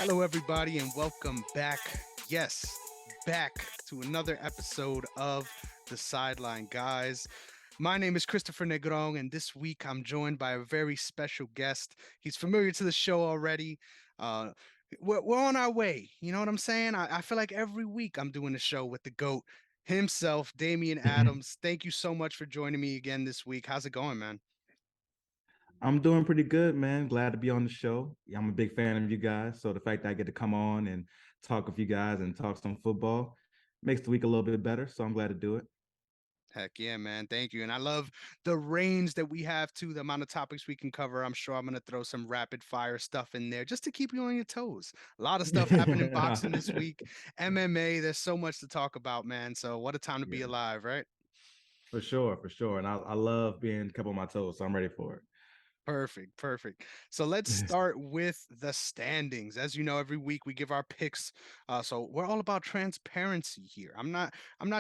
Hello, everybody, and welcome back. Yes, back to another episode of the Sideline Guys. My name is Christopher Negron, and this week I'm joined by a very special guest. He's familiar to the show already. Uh, we're on our way. You know what I'm saying? I feel like every week I'm doing a show with the GOAT himself, Damian Adams. Thank you so much for joining me again this week. How's it going, man? I'm doing pretty good, man. Glad to be on the show. Yeah, I'm a big fan of you guys. So the fact that I get to come on and talk with you guys and talk some football makes the week a little bit better. So I'm glad to do it. Heck yeah, man. Thank you. And I love the range that we have too, the amount of topics we can cover. I'm sure I'm going to throw some rapid fire stuff in there just to keep you on your toes. A lot of stuff happened in boxing this week, MMA. There's so much to talk about, man. So, what a time to be Yeah, alive, right? for sure, for sure. And I love being kept on my toes, so I'm ready for Perfect, perfect. So let's it. start with the standings. As you know, every week we give our picks. So we're all about transparency here. I'm not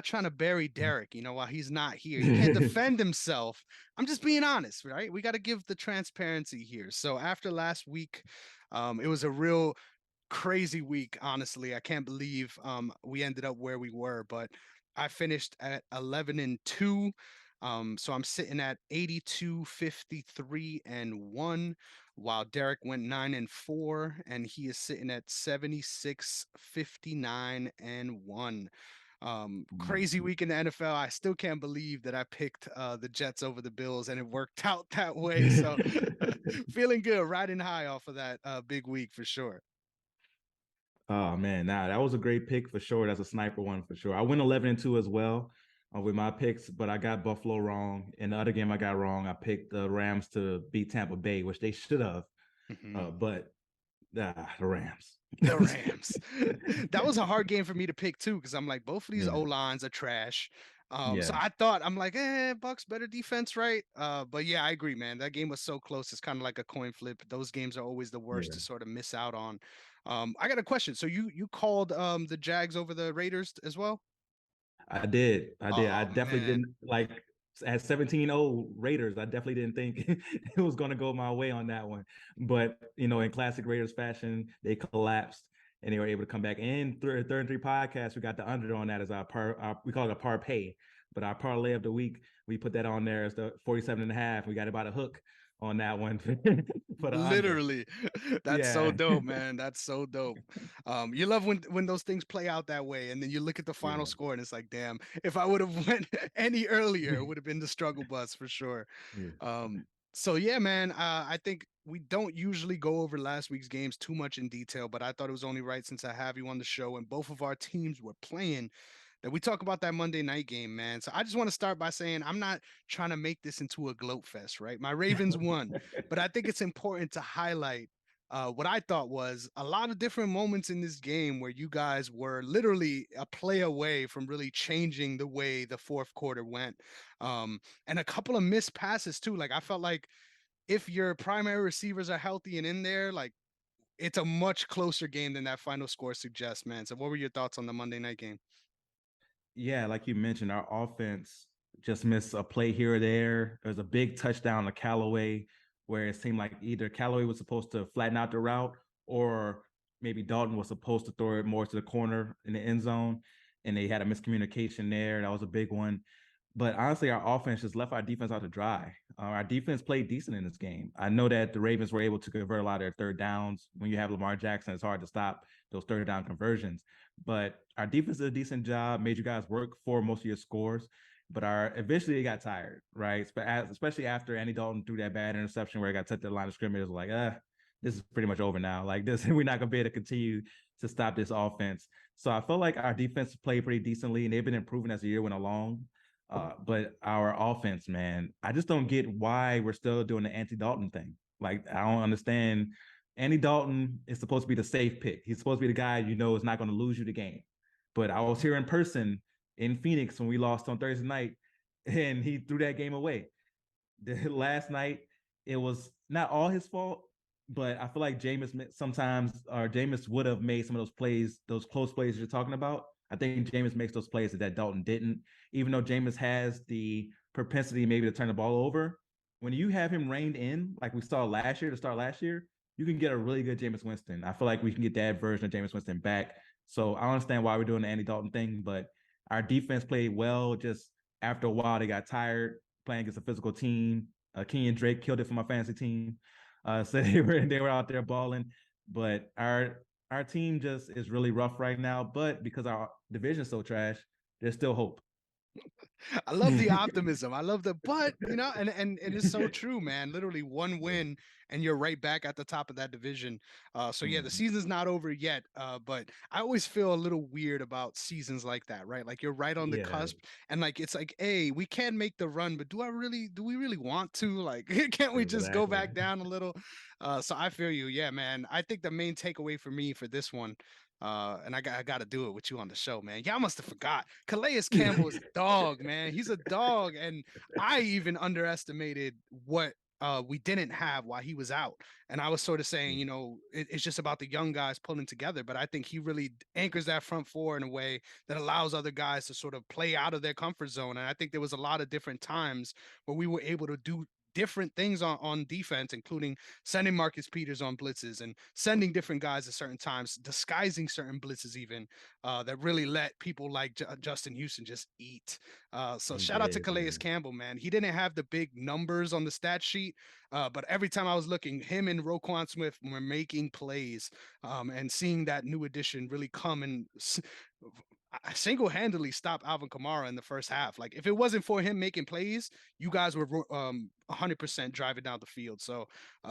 trying to bury Derek, while he's not here. He can't defend himself. I'm just being honest, right? We got to give the transparency here. So after last week, it was a real crazy week, honestly. I can't believe we ended up where we were, but I finished at 11-2. So I'm sitting at 82, 53, and 1, while Derek went 9-4, and he is sitting at 76, 59, and 1. Crazy week in the NFL. I still can't believe that I picked the Jets over the Bills and it worked out that way. So feeling good, riding high off of that big week for sure. Oh man, nah, that was a great pick for sure. That's a sniper one for sure. I went 11-2 as well with my picks, but I got Buffalo wrong. In the other game I got wrong. I picked the Rams to beat Tampa Bay, which they should have. Mhm. But the Rams. The Rams. That was a hard game for me to pick too, because I'm like, both of these O Yeah, lines are trash. So yeah, I thought I'm like, Bucks better defense, right? But yeah, I agree, man. That game was so close. It's kind of like a coin flip. Those games are always the worst yeah. to sort of miss out on. I got a question. So you called the Jags over the Raiders as well? I did. I did. I Oh definitely man. didn't like at 17-0 Raiders. I definitely didn't think it was going to go my way on that one. But, in classic Raiders fashion, they collapsed and they were able to come back. And third and three podcast, we got the under on that as we call it a par pay. But our parlay of the week, we put that on there as the 47 and a half. We got about a hook on that one for the under. Literally. That's so Yeah. dope, man. That's so dope. You love when those things play out that way, and then you look at the final Yeah. score, and it's like, damn, if I would have went any earlier, it would have been the struggle bus for sure. Yeah. So yeah, man. I think we don't usually go over last week's games too much in detail, but I thought it was only right since I have you on the show, and both of our teams were playing that we talk about that Monday night game, man. So I just want to start by saying I'm not trying to make this into a gloat fest, right? My Ravens won, but I think it's important to highlight what I thought was a lot of different moments in this game where you guys were literally a play away from really changing the way the fourth quarter went. And a couple of missed passes too. Like I felt like if your primary receivers are healthy and in there, like it's a much closer game than that final score suggests, man. So what were your thoughts on the Monday night game? Yeah, like you mentioned, our offense just missed a play here or there. There's a big touchdown to Callaway where it seemed like either Callaway was supposed to flatten out the route or maybe Dalton was supposed to throw it more to the corner in the end zone. And they had a miscommunication there. That was a big one. But honestly, our offense just left our defense out to dry. Our defense played decent in this game. I know that the Ravens were able to convert a lot of their third downs. When you have Lamar Jackson, it's hard to stop those third down conversions. But our defense did a decent job, made you guys work for most of your scores. But our eventually it got tired, right? Especially after Andy Dalton threw that bad interception where it got touched at the line of scrimmage. It was like, this is pretty much over now. Like this, we're not gonna be able to continue to stop this offense. So I felt like our defense played pretty decently, and they've been improving as the year went along. But our offense, man, I just don't get why we're still doing the anti Dalton thing. Like, I don't understand. Andy Dalton is supposed to be the safe pick. He's supposed to be the guy is not going to lose you the game. But I was here in person in Phoenix when we lost on Thursday night, and he threw that game away. The last night, it was not all his fault, but I feel like Jameis would have made some of those plays, those close plays you're talking about. I think Jameis makes those plays that Dalton didn't. Even though Jameis has the propensity maybe to turn the ball over, when you have him reined in, like we saw last year to start last year, you can get a really good Jameis Winston. I feel like we can get that version of Jameis Winston back. So I understand why we're doing the Andy Dalton thing, but our defense played well. Just after a while, they got tired playing against a physical team. Kenyon Drake killed it for my fantasy team. So they were out there balling, but our team just is really rough right now. But because our division is so trash, there's still hope. I love the optimism. I love the but, and it is so true, man. Literally one Yeah. win and you're right back at the top of that division. So yeah, the Mhm. season's not over yet. But I always feel a little weird about seasons like that, right? Like you're right on the Yeah, cusp, and like it's like, hey, we can make the run, but do we really want to? Like, can't we just go exactly. back down a little? So I feel you, yeah, man. I think the main takeaway for me for this one, and I got to do it with you on the show, man. Y'all must have forgot. Calais Campbell is a dog, man. He's a dog, and I even underestimated what we didn't have while he was out. And I was sort of saying, it's just about the young guys pulling together. But I think he really anchors that front four in a way that allows other guys to sort of play out of their comfort zone. And I think there was a lot of different times where we were able to do different things on defense, including sending Marcus Peters on blitzes and sending different guys at certain times, disguising certain blitzes even, that really let people like Justin Houston just eat. So He shout out to did, Calais man. Campbell, man. He didn't have the big numbers on the stat sheet, but every time I was looking, him and Roquan Smith were making plays, and seeing that new addition really come and single-handedly stop Alvin Kamara in the first half. Like if it wasn't for him making plays, you guys were 100% driving down the field. So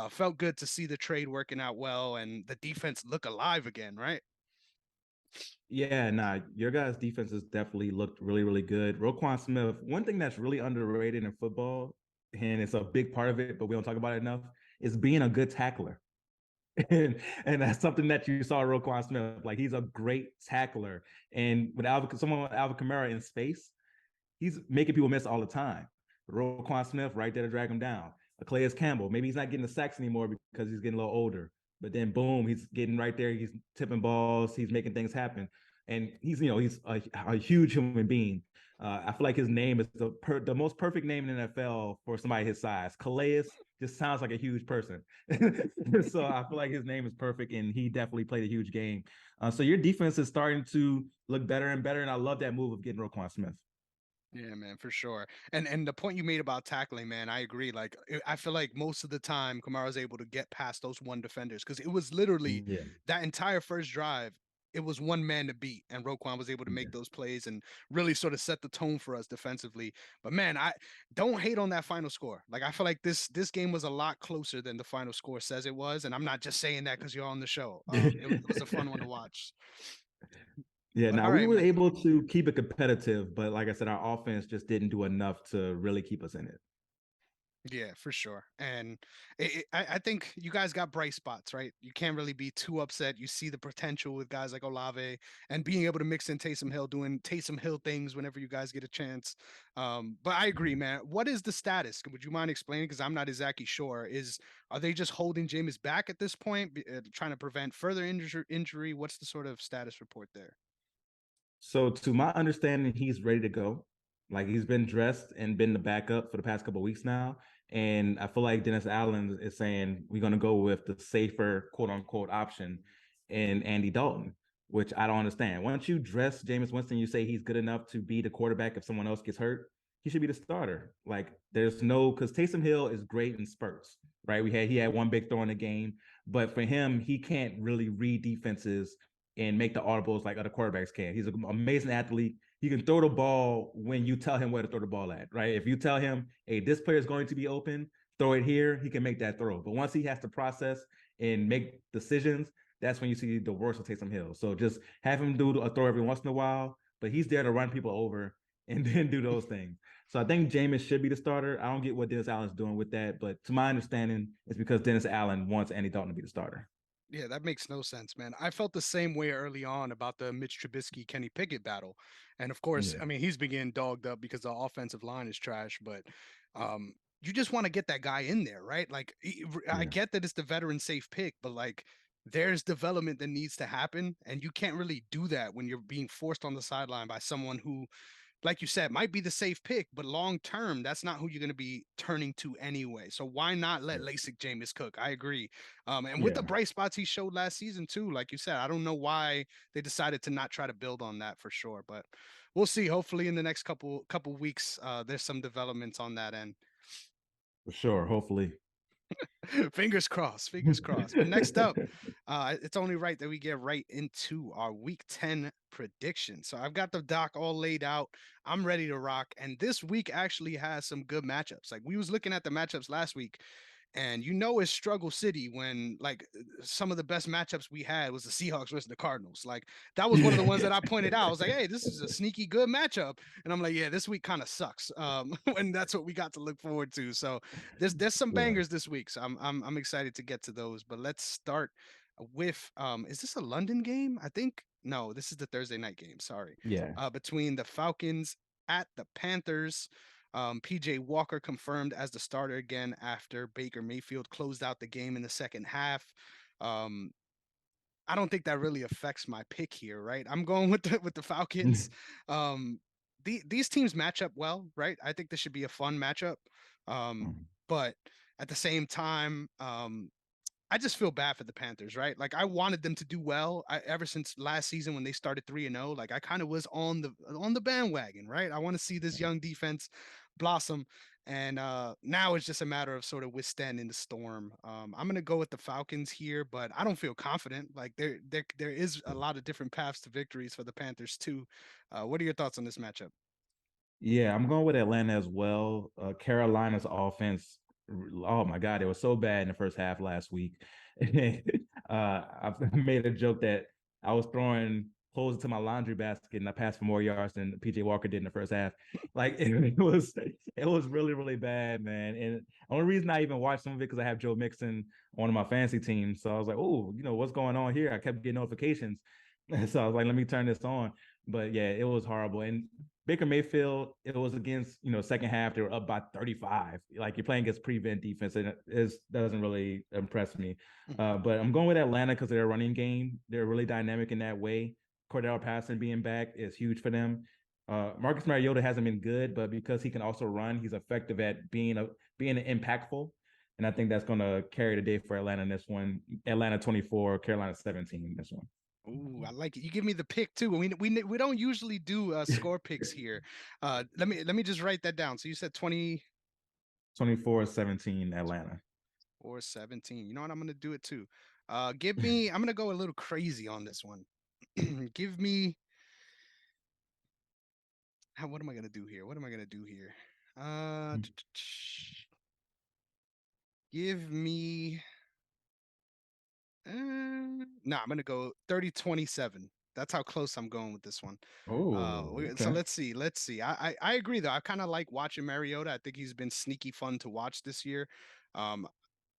felt good to see the trade working out well and the defense look alive again, right? Yeah, nah, your guys' defenses definitely looked really, really good. Roquan Smith, one thing that's really underrated in football, and it's a big part of it, but we don't talk about it enough, is being a good tackler. And that's something that you saw Roquan Smith. Like he's a great tackler. And with someone with Alvin Kamara in space, he's making people miss all the time. Roquan Smith right there to drag him down. Calais Campbell, maybe he's not getting the sacks anymore because he's getting a little older. But then boom, he's getting right there. He's tipping balls. He's making things happen. And he's a huge human being. I feel like his name is the most perfect name in the NFL for somebody his size. Calais just sounds like a huge person. So I feel like his name is perfect, and he definitely played a huge game. So your defense is starting to look better and better, and I love that move of getting Roquan Smith. Yeah, man, for sure. And the point you made about tackling, man, I agree. Like I feel like most of the time Kamara's able to get past those one defenders because it was literally Yeah. that entire first drive. It was one man to beat, and Roquan was able to Yeah. make those plays and really sort of set the tone for us defensively. But man, I don't hate on that final score. Like I feel like this game was a lot closer than the final score says it was, and I'm not just saying that because you're on the show. It was a fun one to watch. Yeah, But now all we right, were man. able to keep it competitive, but like I said, our offense just didn't do enough to really keep us in it. Yeah, for sure. And I think you guys got bright spots, right? You can't really be too upset. You see the potential with guys like Olave and being able to mix in Taysom Hill, doing Taysom Hill things whenever you guys get a chance. But I agree, Mhm. man. What is the status? Would you mind explaining? Because I'm not exactly sure. Are they just holding Jameis back at this point, trying to prevent further injury? What's the sort of status report there? So, to my understanding, he's ready to go. Like he's been dressed and been the backup for the past couple of weeks now. And I feel like Dennis Allen is saying we're going to go with the safer quote unquote option in Andy Dalton, which I don't understand. Once you dress Jameis Winston, you say he's good enough to be the quarterback if someone else gets hurt. He should be the starter. Like there's no because Taysom Hill is great in spurts, right? He had one big throw in the game, but for him, he can't really read defenses and make the audibles like other quarterbacks can. He's an amazing athlete. He can throw the ball when you tell him where to throw the ball at, right? If you tell him, hey, this player is going to be open, throw it here, he can make that throw. But once he has to process and make decisions, that's when you see the worst of Taysom Hill. So just have him do a throw every once in a while, but he's there to run people over and then do those things. So I think Jameis should be the starter. I don't get what Dennis Allen's doing with that, but to my understanding, it's because Dennis Allen wants Andy Dalton to be the starter. Yeah, that makes no sense, man. I felt the same way early on about the Mitch Trubisky Kenny Pickett battle. And of course, Yeah, I mean, he's been getting dogged up because the offensive line is trash, but you just want to get that guy in there, right? Like I yeah. get that it's the veteran safe pick, but like there's development that needs to happen and you can't really do that when you're being forced on the sideline by someone who like you said, might be the safe pick, but long term, that's not who you're going to be turning to anyway. So why not let Yeah. LASIK Jameis cook? I agree. And with the Yeah. bright spots he showed last season too, like you said, I don't know why they decided to not try to build on that for sure, but we'll see. Hopefully, in the next couple weeks, there's some developments on that end. For sure. Hopefully. Fingers crossed, fingers crossed. But next up, it's only right that we get right into our week 10 prediction. So I've got the doc all laid out. I'm ready to rock. And this week actually has some good matchups. Like we was looking at the matchups last week, and it's struggle city when like some of the best matchups we had was the Seahawks versus the Cardinals. Like that was one of the ones that I pointed out. I was like, hey, this is a sneaky good matchup. And I'm like, yeah, this week kind of sucks. And that's what we got to look forward to. So there's some Yeah. bangers this week. So I'm excited to get to those. But let's start with is this a London game? I think no, this is the Thursday night game. Sorry. Yeah. Between the Falcons at the Panthers. PJ Walker confirmed as the starter again after Baker Mayfield closed out the game in the second half. Um, I don't think that really affects my pick here, right? I'm going with the Falcons. Um, these teams match up well, right? I think this should be a fun matchup. But at the same time, I just feel bad for the Panthers, right? Like I wanted them to do well. Ever since last season when they started 3-0, like I kind of was on the bandwagon, right? I want to see this young defense blossom, and now it's just a matter of sort of withstanding the storm. I'm gonna go with the Falcons here, but I don't feel confident. Like there is a lot of different paths to victories for the Panthers too. What are your thoughts on this matchup? Yeah, I'm going with Atlanta as well. Carolina's offense, oh my God, it was so bad in the first half last week. I've made a joke that I was throwing clothes into my laundry basket and I passed for more yards than PJ Walker did in the first half. Like it was really, really bad, man. And the only reason I even watched some of it because I have Joe Mixon on one of my fantasy teams. So I was like, oh, what's going on here? I kept getting notifications. So I was like, let me turn this on. But yeah, it was horrible. And Baker Mayfield, it was against, second half, they were up by 35. Like you're playing against prevent defense, and it doesn't really impress me. But I'm going with Atlanta because their running game, they're really dynamic in that way. Cordell Patterson being back is huge for them. Marcus Mariota hasn't been good, but because he can also run, he's effective at being impactful. And I think that's going to carry the day for Atlanta in this one. Atlanta 24, Carolina 17 in this one. Ooh, I like it. You give me the pick too. We don't usually do score picks here. Let me just write that down. So you said 20 24-17 Atlanta. or 17. You know what? I'm gonna do it too. Give me. I'm gonna go a little crazy on this one. Give me. What am I gonna do here? What am I gonna do here? Uh, give me. No, I'm gonna go 30-27. That's how close I'm going with this one. Oh, So okay. let's see. I agree though. I kind of like watching Mariota. I think he's been sneaky fun to watch this year. Um,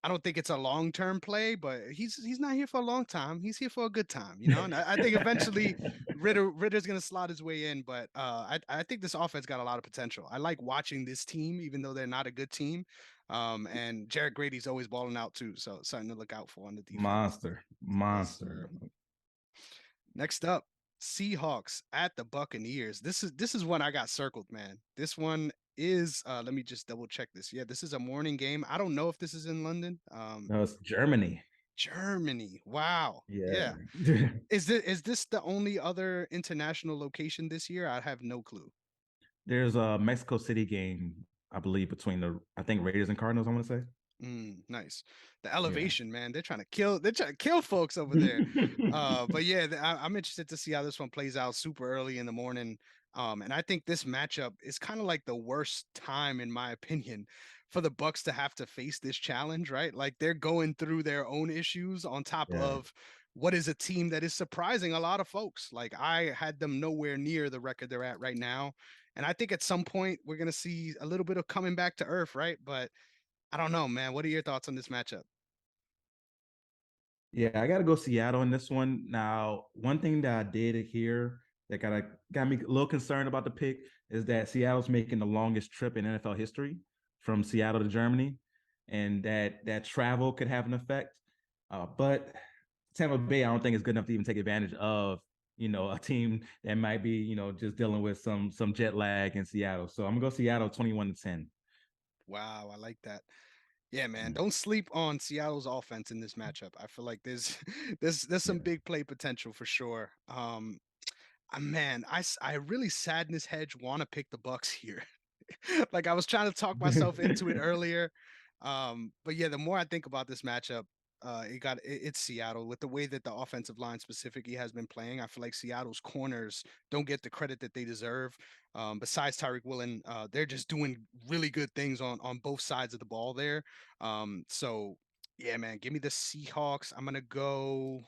I don't think it's a long term play, but he's not here for a long time. He's here for a good time, And I think eventually Ritter's gonna slot his way in. But I think this offense got a lot of potential. I like watching this team, even though they're not a good team. And Jared Grady's always balling out too, so something to look out for on the defense. Monster. Yes, Monster. sir. Next up, Seahawks at the Buccaneers. This is one I got circled, man. This one is let me just double check this. Yeah, this is a morning game. I don't know if this is in London. No, it's Germany. Germany. Wow. Yeah. Yeah. Is this the only other international location this year? I have no clue. There's a Mexico City game, I believe, between I think Raiders and Cardinals, I want to say. Nice. The Yeah. elevation, man. They're trying to kill folks over there. But yeah, I'm interested to see how this one plays out super early in the morning. And I think this matchup is kind of like the worst time, in my opinion, for the Bucks to have to face this challenge, right? Like they're going through their own issues on top Yeah. of what is a team that is surprising a lot of folks. Like I had them nowhere near the record they're at right now. And I think at some point we're gonna see a little bit of coming back to earth, right? But I don't know, man. What are your thoughts on this matchup? Yeah, I gotta go Seattle in this one. Now, one thing that I did hear that got me a little concerned about the pick is that Seattle's making the longest trip in NFL history from Seattle to Germany, and that travel could have an effect. But Tampa Bay, I don't think is good enough to even take advantage of a team that might be, just dealing with some jet lag in Seattle. So I'm gonna go Seattle 21-10. Wow, I like that. Yeah, man. Don't sleep on Seattle's offense in this matchup. I feel like there's there's some Yeah. big play potential for sure. Man, I really sadness hedge want to pick the Bucks here. Like I was trying to talk myself into it earlier. But yeah, the more I think about this matchup, it's Seattle with the way that the offensive line specifically has been playing. I feel like Seattle's corners don't get the credit that they deserve. Besides Tyreek Woolen, they're just doing really good things on both sides of the ball there. So yeah, man, give me the Seahawks. I'm gonna go.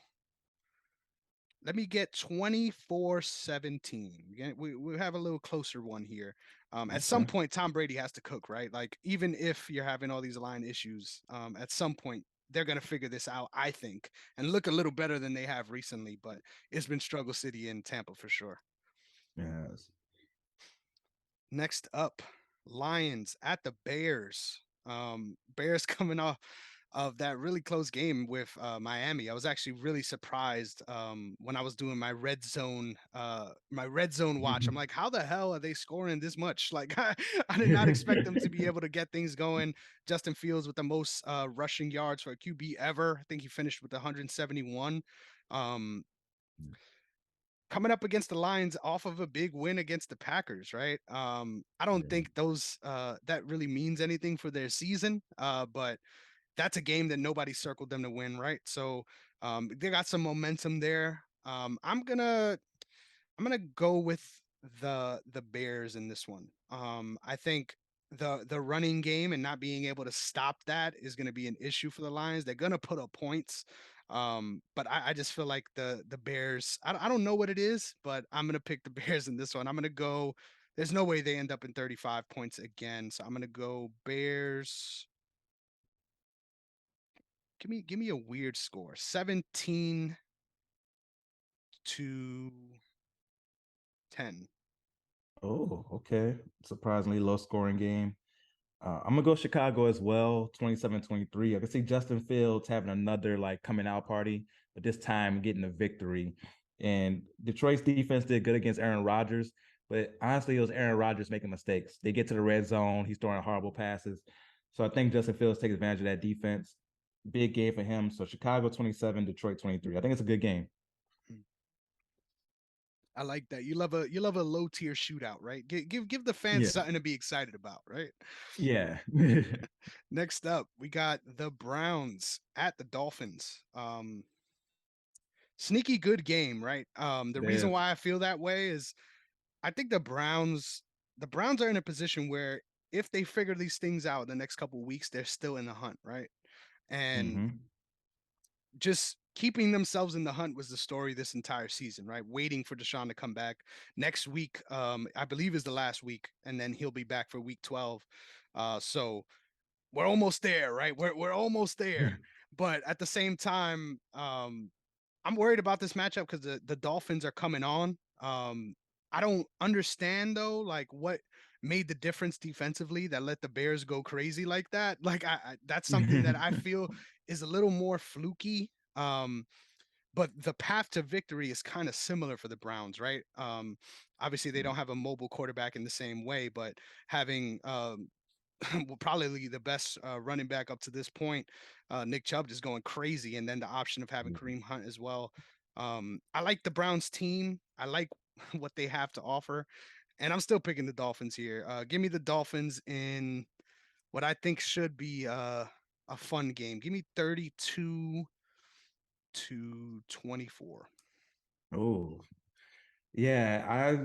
Let me get 24-17. We have a little closer one here. At some Okay. point, Tom Brady has to cook, right? Like, even if you're having all these line issues, at some point, they're going to figure this out, I think, and look a little better than they have recently. But it's been struggle city in Tampa for sure. Yes. Next up, Lions at the Bears. Bears coming off of that really close game with Miami. I was actually really surprised when I was doing my red zone watch. I'm like, how the hell are they scoring this much? Like, I did not expect them to be able to get things going. Justin Fields with the most rushing yards for a QB ever. I think he finished with 171. Um, Coming up against the Lions off of a big win against the Packers, right? I don't Yeah. think those that really means anything for their season, but that's a game that nobody circled them to win, right? So they got some momentum there. I'm gonna go with the Bears in this one. I think the running game and not being able to stop that is going to be an issue for the Lions. They're going to put up points, but I just feel like the Bears. I don't know what it is, but I'm going to pick the Bears in this one. I'm going to go. There's no way they end up in 35 points again, so I'm going to go Bears. Give me a weird score. 17-10. Oh, okay. Surprisingly low scoring game. I'm gonna go Chicago as well, 27-23. I can see Justin Fields having another like coming out party, but this time getting a victory. And Detroit's defense did good against Aaron Rodgers, but honestly, it was Aaron Rodgers making mistakes. They get to the red zone, he's throwing horrible passes. So I think Justin Fields takes advantage of that defense. Big game for him. So Chicago 27, Detroit 23. I think it's a good game. I like that. You love a low tier shootout, right? Give the fans Yeah. something to be excited about, right? Yeah. Next up, we got the Browns at the Dolphins. Sneaky good game, right? The reason There's why I feel that way is I think the Browns are in a position where if they figure these things out in the next couple of weeks, they're still in the hunt, right? And mm-hmm. just keeping themselves in the hunt was the story this entire season, right? Waiting for Deshaun to come back next week. I believe is the last week, and then he'll be back for week 12. So we're almost there, right? We're almost there. But at the same time, I'm worried about this matchup because the Dolphins are coming on. I don't understand though, like what made the difference defensively that let the Bears go crazy like that. Like that's something that I feel is a little more fluky. Um, but the path to victory is kind of similar for the Browns, right? Obviously they don't have a mobile quarterback in the same way, but having well, probably the best running back up to this point. Nick Chubb just going crazy, and then the option of having Kareem Hunt as well. I like the Browns team. I like what they have to offer, and I'm still picking the Dolphins here. Give me the Dolphins in what I think should be a fun game. Give me 32-24. Oh, yeah, I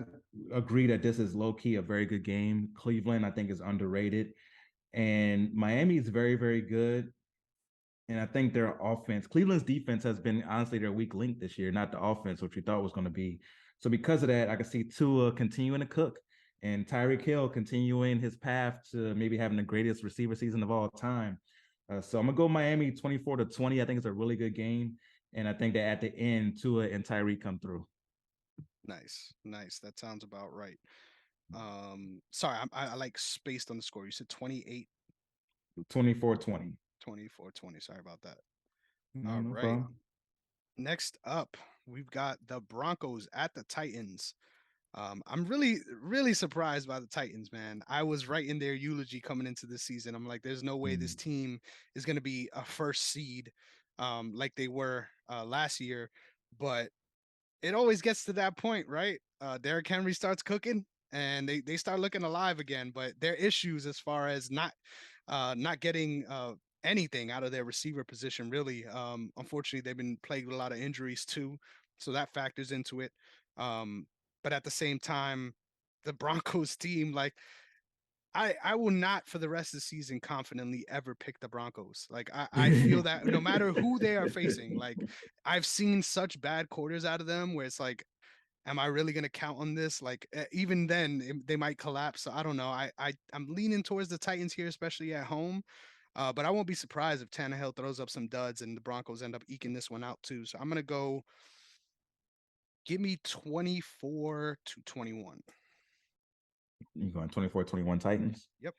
agree that this is low key a very good game. Cleveland, I think, is underrated, and Miami is very, very good. And I think their offense, Cleveland's defense has been honestly their weak link this year, not the offense, which we thought was going to be. So because of that, I can see Tua continuing to cook and Tyreek Hill continuing his path to maybe having the greatest receiver season of all time. So I'm gonna go Miami 24-20. I think it's a really good game, and I think that at the end, Tua and Tyreek come through. Nice, nice. That sounds about right. Sorry, I like spaced on the score. You said 28, 24-20. 24, 20. Sorry about that. No, All no right. problem. Next up, we've got the Broncos at the Titans. I'm really, really surprised by the Titans, man. I was right in their eulogy coming into this season. I'm like, there's no way this Mm. team is going to be a first seed, like they were last year. But it always gets to that point, right? Derrick Henry starts cooking, and they start looking alive again. But their issues as far as not getting anything out of their receiver position, really. Unfortunately, they've been plagued with a lot of injuries too, so that factors into it. Um, but at the same time, the Broncos team, like I will not for the rest of the season confidently ever pick the Broncos. Like I feel that no matter who they are facing, like I've seen such bad quarters out of them where it's like, am I really gonna count on this? Like even then they might collapse. So I don't know. I'm leaning towards the Titans here, especially at home. But I won't be surprised if Tannehill throws up some duds and the Broncos end up eking this one out too. So I'm gonna go. Give me 24-21. You going 24-21 Titans? Yep.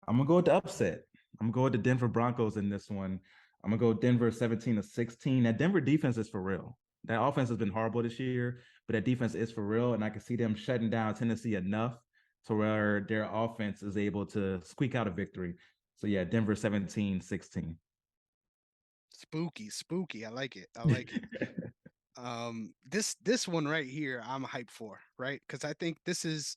I'm gonna go with the upset. I'm gonna go with the Denver Broncos in this one. I'm gonna go Denver 17-16. That Denver defense is for real. That offense has been horrible this year, but that defense is for real, and I can see them shutting down Tennessee enough to where their offense is able to squeak out a victory. So yeah, Denver 17-16. Spooky, spooky. I like it. I like it. This one right here, I'm hyped for, right? Because I think this is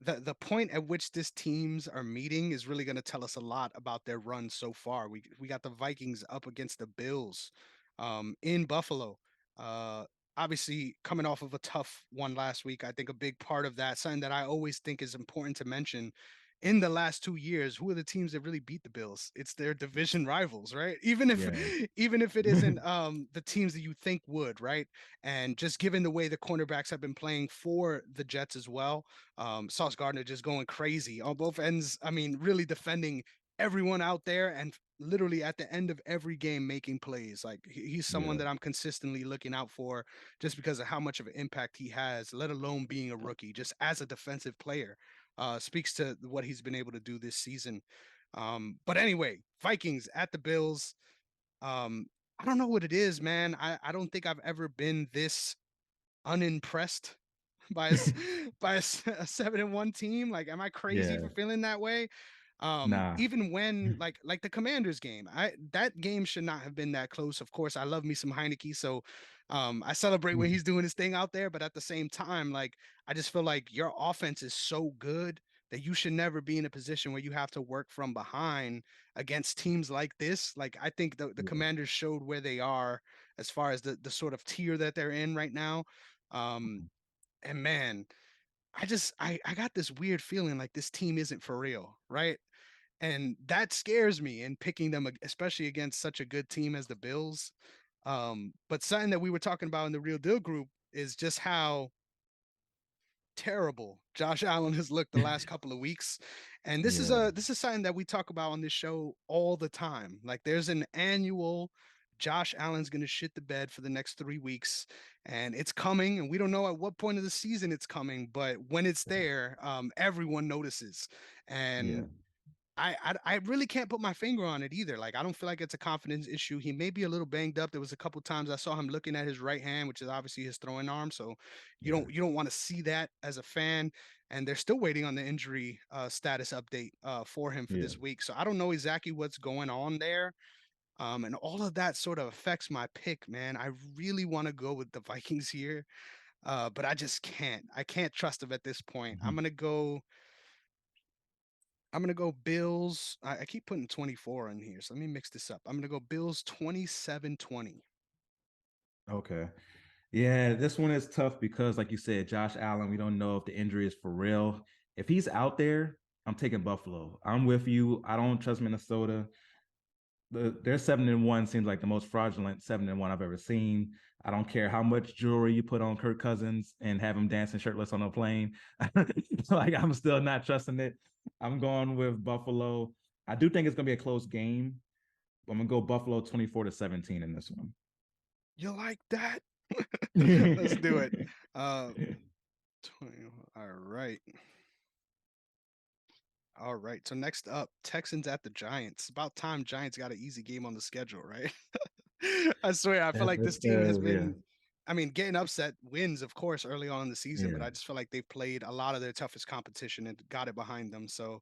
the point at which this teams are meeting is really going to tell us a lot about their run so far. We got the Vikings up against the Bills, in Buffalo. Uh, Obviously coming off of a tough one last week. I think a big part of that, something that I always think is important to mention. In the last 2 years, who are the teams that really beat the Bills? It's their division rivals, right? Even if Yeah. even if it isn't the teams that you think would, right? And just given the way the cornerbacks have been playing for the Jets as well, Sauce Gardner just going crazy on both ends. I mean, really defending everyone out there and literally at the end of every game making plays. Like he's someone Yeah. that I'm consistently looking out for just because of how much of an impact he has, let alone being a rookie, just as a defensive player. Speaks to what he's been able to do this season. But anyway, Vikings at the Bills. Um, I don't know what it is, man. I don't think I've ever been this unimpressed by a 7-1 team. Like, am I crazy Yeah. for feeling that way? Nah. Even when like the Commanders game, I that game should not have been that close. Of course, I love me some Heineke, so I celebrate when he's doing his thing out there. But at the same time, like I just feel like your offense is so good that you should never be in a position where you have to work from behind against teams like this. Like I think the Yeah. Commanders showed where they are as far as the sort of tier that they're in right now. Um, and man, I got this weird feeling like this team isn't for real, right? And that scares me in picking them, especially against such a good team as the Bills. But something that we were talking about in the Real Deal group is just how terrible Josh Allen has looked the last couple of weeks. And Yeah. this is something that we talk about on this show all the time. Like there's an annual Josh Allen's going to shit the bed for the next 3 weeks, and it's coming. And we don't know at what point of the season it's coming, but when it's there, everyone notices. Yeah. And I really can't put my finger on it either. Like I don't feel like it's a confidence issue. He may be a little banged up. There was a couple times I saw him looking at his right hand, which is obviously his throwing arm. So Yeah. you don't want to see that as a fan. And they're still waiting on the injury status update for him for Yeah. this week. So I don't know exactly what's going on there. And all of that sort of affects my pick, man. I really want to go with the Vikings here, but I just can't. I can't trust them at this point. Mhm. I'm gonna go Bills. I keep putting 24 in here, so let me mix this up. I'm gonna go Bills 27-20. Okay. Yeah, this one is tough because, like you said, Josh Allen, we don't know if the injury is for real. If he's out there, I'm taking Buffalo. I'm with you. I don't trust Minnesota. Their 7-1 seems like the most fraudulent 7-1 I've ever seen. I don't care how much jewelry you put on Kirk Cousins and have him dancing shirtless on a plane. Like I'm still not trusting it. I'm going with Buffalo. I do think it's gonna be a close game. But I'm gonna go Buffalo 24-17 in this one. You like that? Let's do it. Uh, 20, all right. All right. So next up, Texans at the Giants. About time Giants got an easy game on the schedule, right? I swear, I feel like this team has Yeah, been, I mean, getting upset wins, of course, early on in the season, but yeah. I just feel like they've played a lot of their toughest competition and got it behind them. So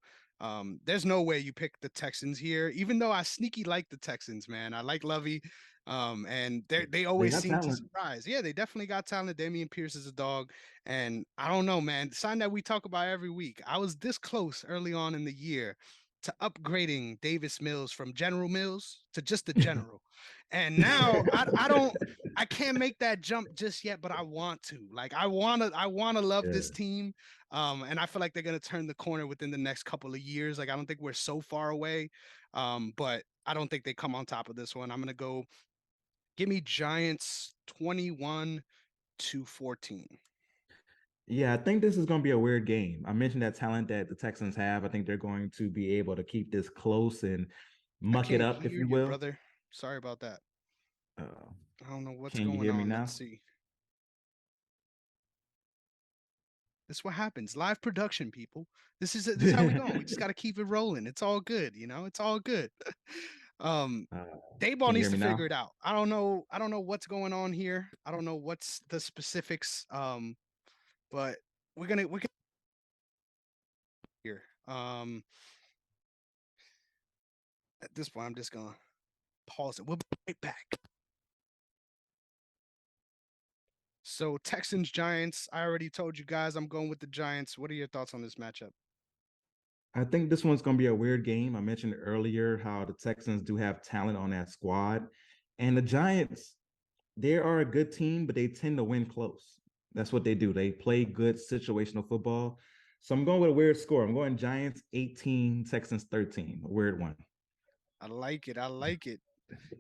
there's no way you pick the Texans here, even though I sneaky like the Texans, man. I like Lovey. And they They always got seem to talent. surprise. Yeah, they definitely got talent. Damian Pierce is a dog. And I don't know, man. The sign that we talk about every week. I was this close early on in the year to upgrading Davis Mills from General Mills to just the General. And now I can't make that jump just yet, but I want to. Like I wanna love Yeah. this team. And I feel like they're gonna turn the corner within the next couple of years. Like I don't think we're so far away. But I don't think they come on top of this one. I'm gonna go give me Giants 21-14. Yeah, I think this is going to be a weird game. I mentioned that talent that the Texans have. I think they're going to be able to keep this close and I muck it can't up, if hear you you, will. brother. Sorry about that. Uh, I don't know what's can you going hear me on. Let's now? see. This is what happens. Live production, people. This is how we going. We just got to keep it rolling. It's all good, you know. It's all good. um, uh, Dayball can you needs hear to me figure now? it out. I don't know. I don't know what's going on here. I don't know what's the specifics. But we're gonna here. At this point, I'm just gonna pause it. We'll be right back. So Texans Giants. I already told you guys I'm going with the Giants. What are your thoughts on this matchup? I think this one's going to be a weird game. I mentioned earlier how the Texans do have talent on that squad, and the Giants, they are a good team, but they tend to win close. That's what they do. They play good situational football. So I'm going with a weird score. I'm going Giants 18, Texans 13. A weird one. I like it. I like it.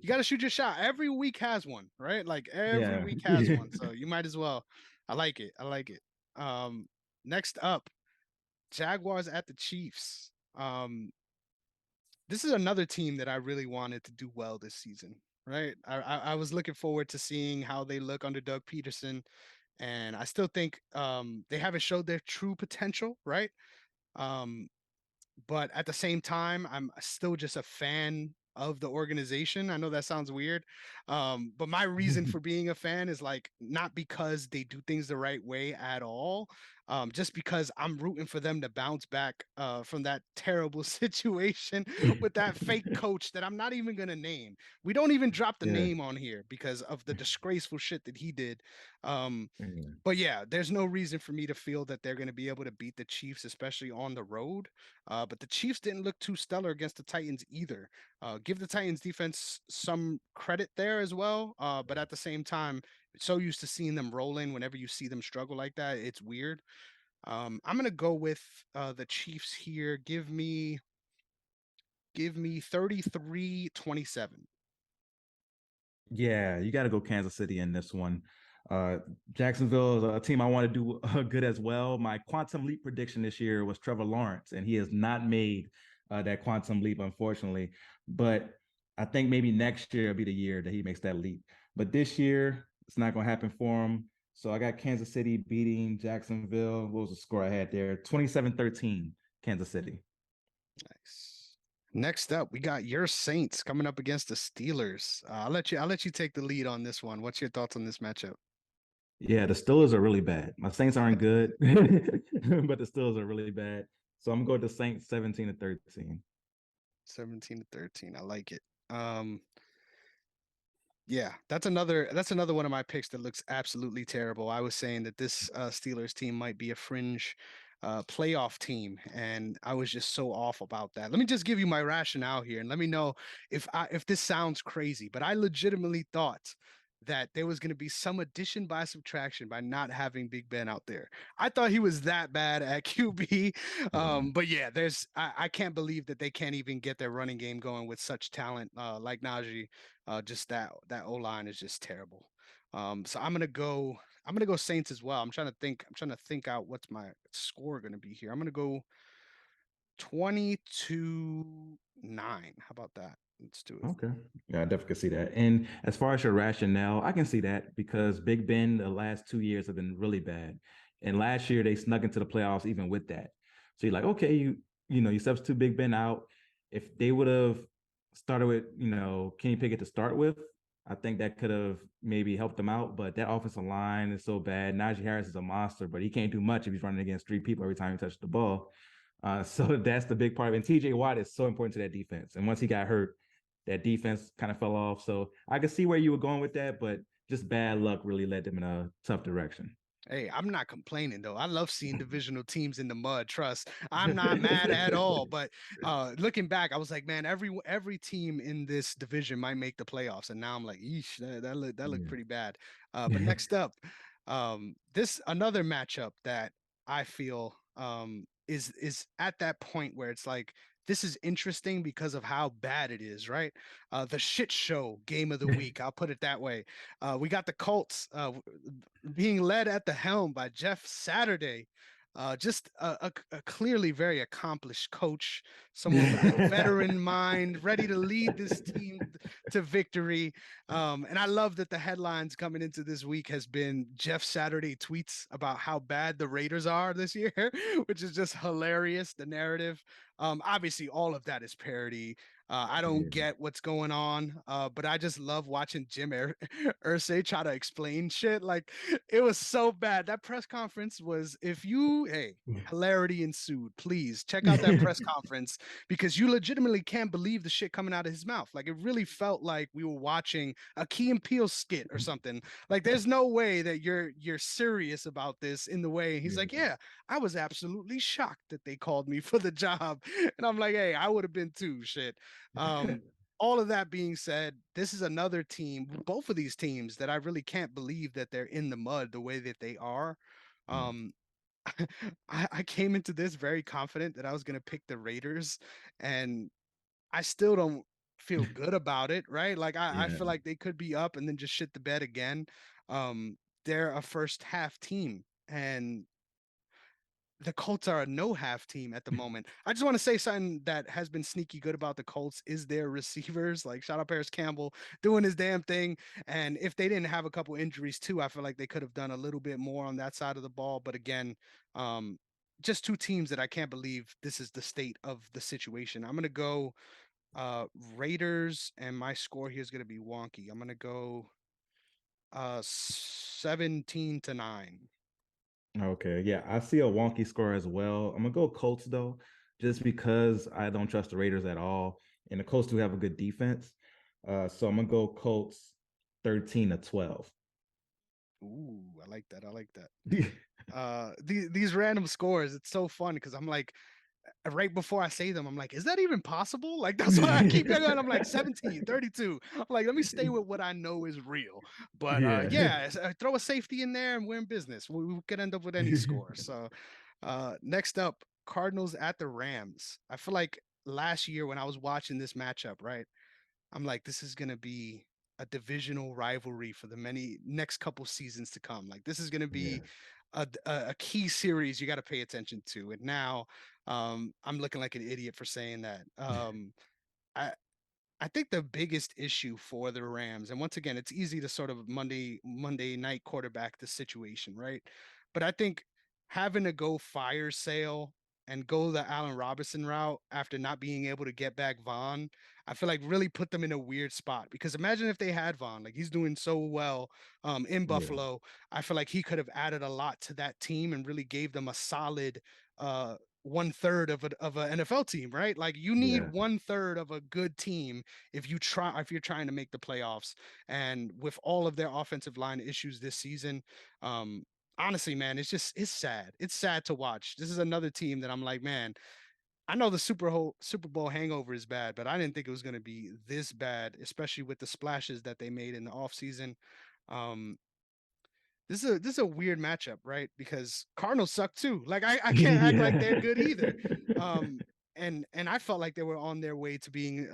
You got to shoot your shot. Every week has one, right? Like every Yeah. week has one. So you might as well. I like it. I like it. Um, Next up, Jaguars at the Chiefs. This is another team that I really wanted to do well this season, right? I was looking forward to seeing how they look under Doug Peterson, and I still think they haven't showed their true potential, right? Um, but at the same time, I'm still just a fan of the organization. I know that sounds weird, but my reason for being a fan is like not because they do things the right way at all, just because I'm rooting for them to bounce back from that terrible situation with that fake coach that I'm not even gonna name. We don't even drop the Yeah. name on here because of the disgraceful shit that he did. Um, Yeah. but yeah, there's no reason for me to feel that they're going to be able to beat the Chiefs, especially on the road. But the Chiefs didn't look too stellar against the Titans either. Give the Titans defense some credit there as well. But at the same time, so used to seeing them rolling whenever you see them struggle like that, it's weird. I'm going to go with the Chiefs here. Give me 33-27. Yeah, you got to go Kansas City in this one. Uh, Jacksonville is a team I want to do good as well. My quantum leap prediction this year was Trevor Lawrence, and he has not made that quantum leap, unfortunately. But I think maybe next year will be the year that he makes that leap. But this year, it's not going to happen for him. So I got Kansas City beating Jacksonville. What was the score I had there? 27-13, Kansas City. Nice. Next up, we got your Saints coming up against the Steelers. I'll let you take the lead on this one. What's your thoughts on this matchup? Yeah, the Steelers are really bad. My Saints aren't good, but the Steelers are really bad. So I'm going to Saints 17-13. 17-13. I like it. Yeah, that's another one of my picks that looks absolutely terrible. I was saying that this Steelers team might be a fringe playoff team, and I was just so off about that. Let me just give you my rationale here, and let me know if this sounds crazy. But I legitimately thought that there was going to be some addition by subtraction by not having Big Ben out there. I thought he was that bad at QB. Yeah. But yeah, I can't believe that they can't even get their running game going with such talent like Najee. Just that O line is just terrible. So I'm gonna go Saints as well. I'm trying to think out what's my score gonna be here. I'm gonna go 20-9. How about that? Let's do it. Okay. Yeah, I definitely can see that. And as far as your rationale, I can see that because Big Ben the last 2 years have been really bad. And last year they snuck into the playoffs even with that. So you're like, okay, you substitute Big Ben out. If they would have started with, Kenny Pickett to start with, I think that could have maybe helped them out, but that offensive line is so bad. Najee Harris is a monster, but he can't do much if he's running against three people every time he touches the ball. So that's the big part of it. And TJ Watt is so important to that defense. And once he got hurt, that defense kind of fell off. So I could see where you were going with that, but just bad luck really led them in a tough direction. Hey, I'm not complaining though. I love seeing divisional teams in the mud. Trust, I'm not mad at all. But looking back, I was like, man, every team in this division might make the playoffs, and now I'm like, eesh, that looked pretty bad. But Yeah. next up, this another matchup that I feel is at that point where it's like this is interesting because of how bad it is, right? The shit show game of the week. I'll put it that way. We got the Colts being led at the helm by Jeff Saturday. Just a clearly very accomplished coach, someone with a veteran mind, ready to lead this team to victory. And I love that the headlines coming into this week has been Jeff Saturday tweets about how bad the Raiders are this year, which is just hilarious. The narrative. Obviously, all of that is parody. I don't Yeah. get what's going on, but I just love watching Irsay try to explain shit. Like it was so bad. That press conference was, if you, hey, hilarity ensued. Please check out that press conference because you legitimately can't believe the shit coming out of his mouth. Like it really felt like we were watching a Key and Peele skit or something. Like there's no way that you're serious about this in the way. He's Yeah. like, yeah, I was absolutely shocked that they called me for the job, and I'm like, hey, I would have been too. Shit. Um, all of that being said, this is another team, both of these teams that I really can't believe that they're in the mud the way that they are. Yeah. Um, I came into this very confident that I was going to pick the Raiders, and I still don't feel good about it, right? Like I Yeah. feel like they could be up and then just shit the bed again. They're a first half team, and the Colts are a no half team at the moment. I just want to say something that has been sneaky good about the Colts is their receivers. Like shout out Paris Campbell doing his damn thing. And if they didn't have a couple injuries too, I feel like they could have done a little bit more on that side of the ball. But again, um, just two teams that I can't believe this is the state of the situation. I'm gonna go Raiders, and my score here is gonna be wonky. I'm gonna go 17-9. Okay. Yeah. I see a wonky score as well. I'm gonna go Colts though, just because I don't trust the Raiders at all. And the Colts do have a good defense. So I'm gonna go Colts 13-12. Ooh, I like that. I like that. These random scores, it's so fun because I'm like, right before I say them, I'm like, is that even possible? Like that's why I keep going. I'm like 17, 32. I'm like, let me stay with what I know is real. But Yeah. yeah, throw a safety in there and we're in business. We could end up with any score. So next up, Cardinals at the Rams. I feel like last year when I was watching this matchup, right? I'm like, this is gonna be a divisional rivalry for the many next couple seasons to come. Like this is gonna be Yeah. a key series you got to pay attention to. And now I'm looking like an idiot for saying that. I I think the biggest issue for the Rams, and once again, it's easy to sort of Monday night quarterback the situation, right? But I think having to go fire sale and go the Allen Robinson route after not being able to get back Vaughn, I feel like really put them in a weird spot. Because imagine if they had Vaughn, like he's doing so well in Yeah. Buffalo. I feel like he could have added a lot to that team and really gave them a solid one third of an NFL team, right? Like you need Yeah. one third of a good team if you're trying to make the playoffs. And with all of their offensive line issues this season, honestly, man, it's sad. It's sad to watch. This is another team that I'm like, man, I know the Super Bowl hangover is bad, but I didn't think it was going to be this bad, especially with the splashes that they made in the offseason. Um, this is a weird matchup, right? Because Cardinals suck too. Like I can't act like they're good either. Um, and I felt like they were on their way to being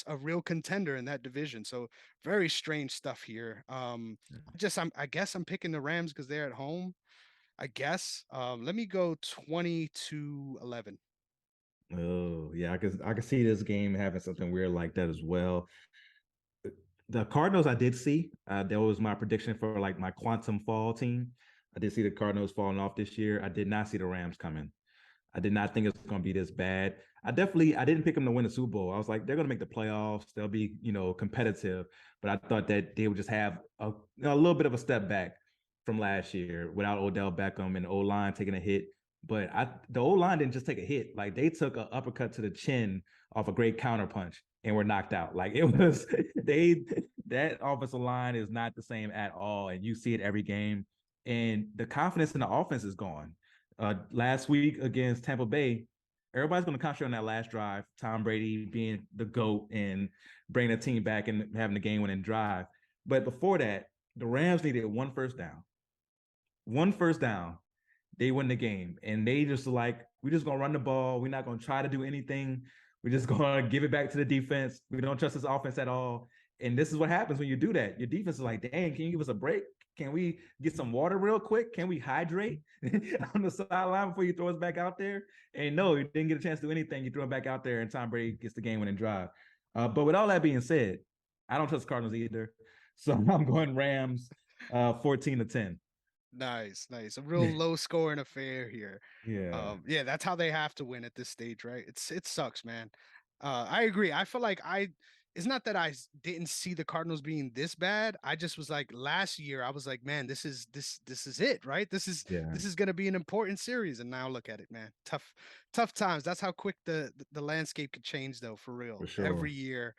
a real contender in that division. So very strange stuff here. I guess I'm picking the Rams because they're at home. I guess. Let me go 20-11. Oh, yeah, I can see this game having something weird like that as well. The Cardinals I did see. That was my prediction for like my quantum fall team. I did see the Cardinals falling off this year. I did not see the Rams coming. I did not think it was going to be this bad. I didn't pick them to win the Super Bowl. I was like, they're going to make the playoffs. They'll be, competitive. But I thought that they would just have a little bit of a step back from last year without Odell Beckham and the O-line taking a hit. But the O-line didn't just take a hit. Like, they took an uppercut to the chin off a great counterpunch and were knocked out. Like, it was that offensive line is not the same at all. And you see it every game. And the confidence in the offense is gone. Last week against Tampa Bay, everybody's going to concentrate on that last drive, Tom Brady being the GOAT and bringing the team back and having the game-winning drive. But before that, the Rams needed one first down. One first down, they win the game. And they just like, we're just going to run the ball. We're not going to try to do anything. We're just going to give it back to the defense. We don't trust this offense at all. And this is what happens when you do that. Your defense is like, dang, can you give us a break? Can we get some water real quick? Can we hydrate on the sideline before you throw us back out there? And no, you didn't get a chance to do anything. You throw him back out there, and Tom Brady gets the game-winning drive. But with all that being said, I don't trust the Cardinals either. So I'm going Rams 14-10. Nice. A real low scoring affair here. Yeah. Yeah, that's how they have to win at this stage, right? It sucks, man. I agree. I feel like it's not that didn't see the Cardinals being this bad. I just was like last year, I was like, man, this is it, right? This is gonna be an important series. And now look at it, man. Tough times. That's how quick the landscape could change though, for real. For sure. Every year,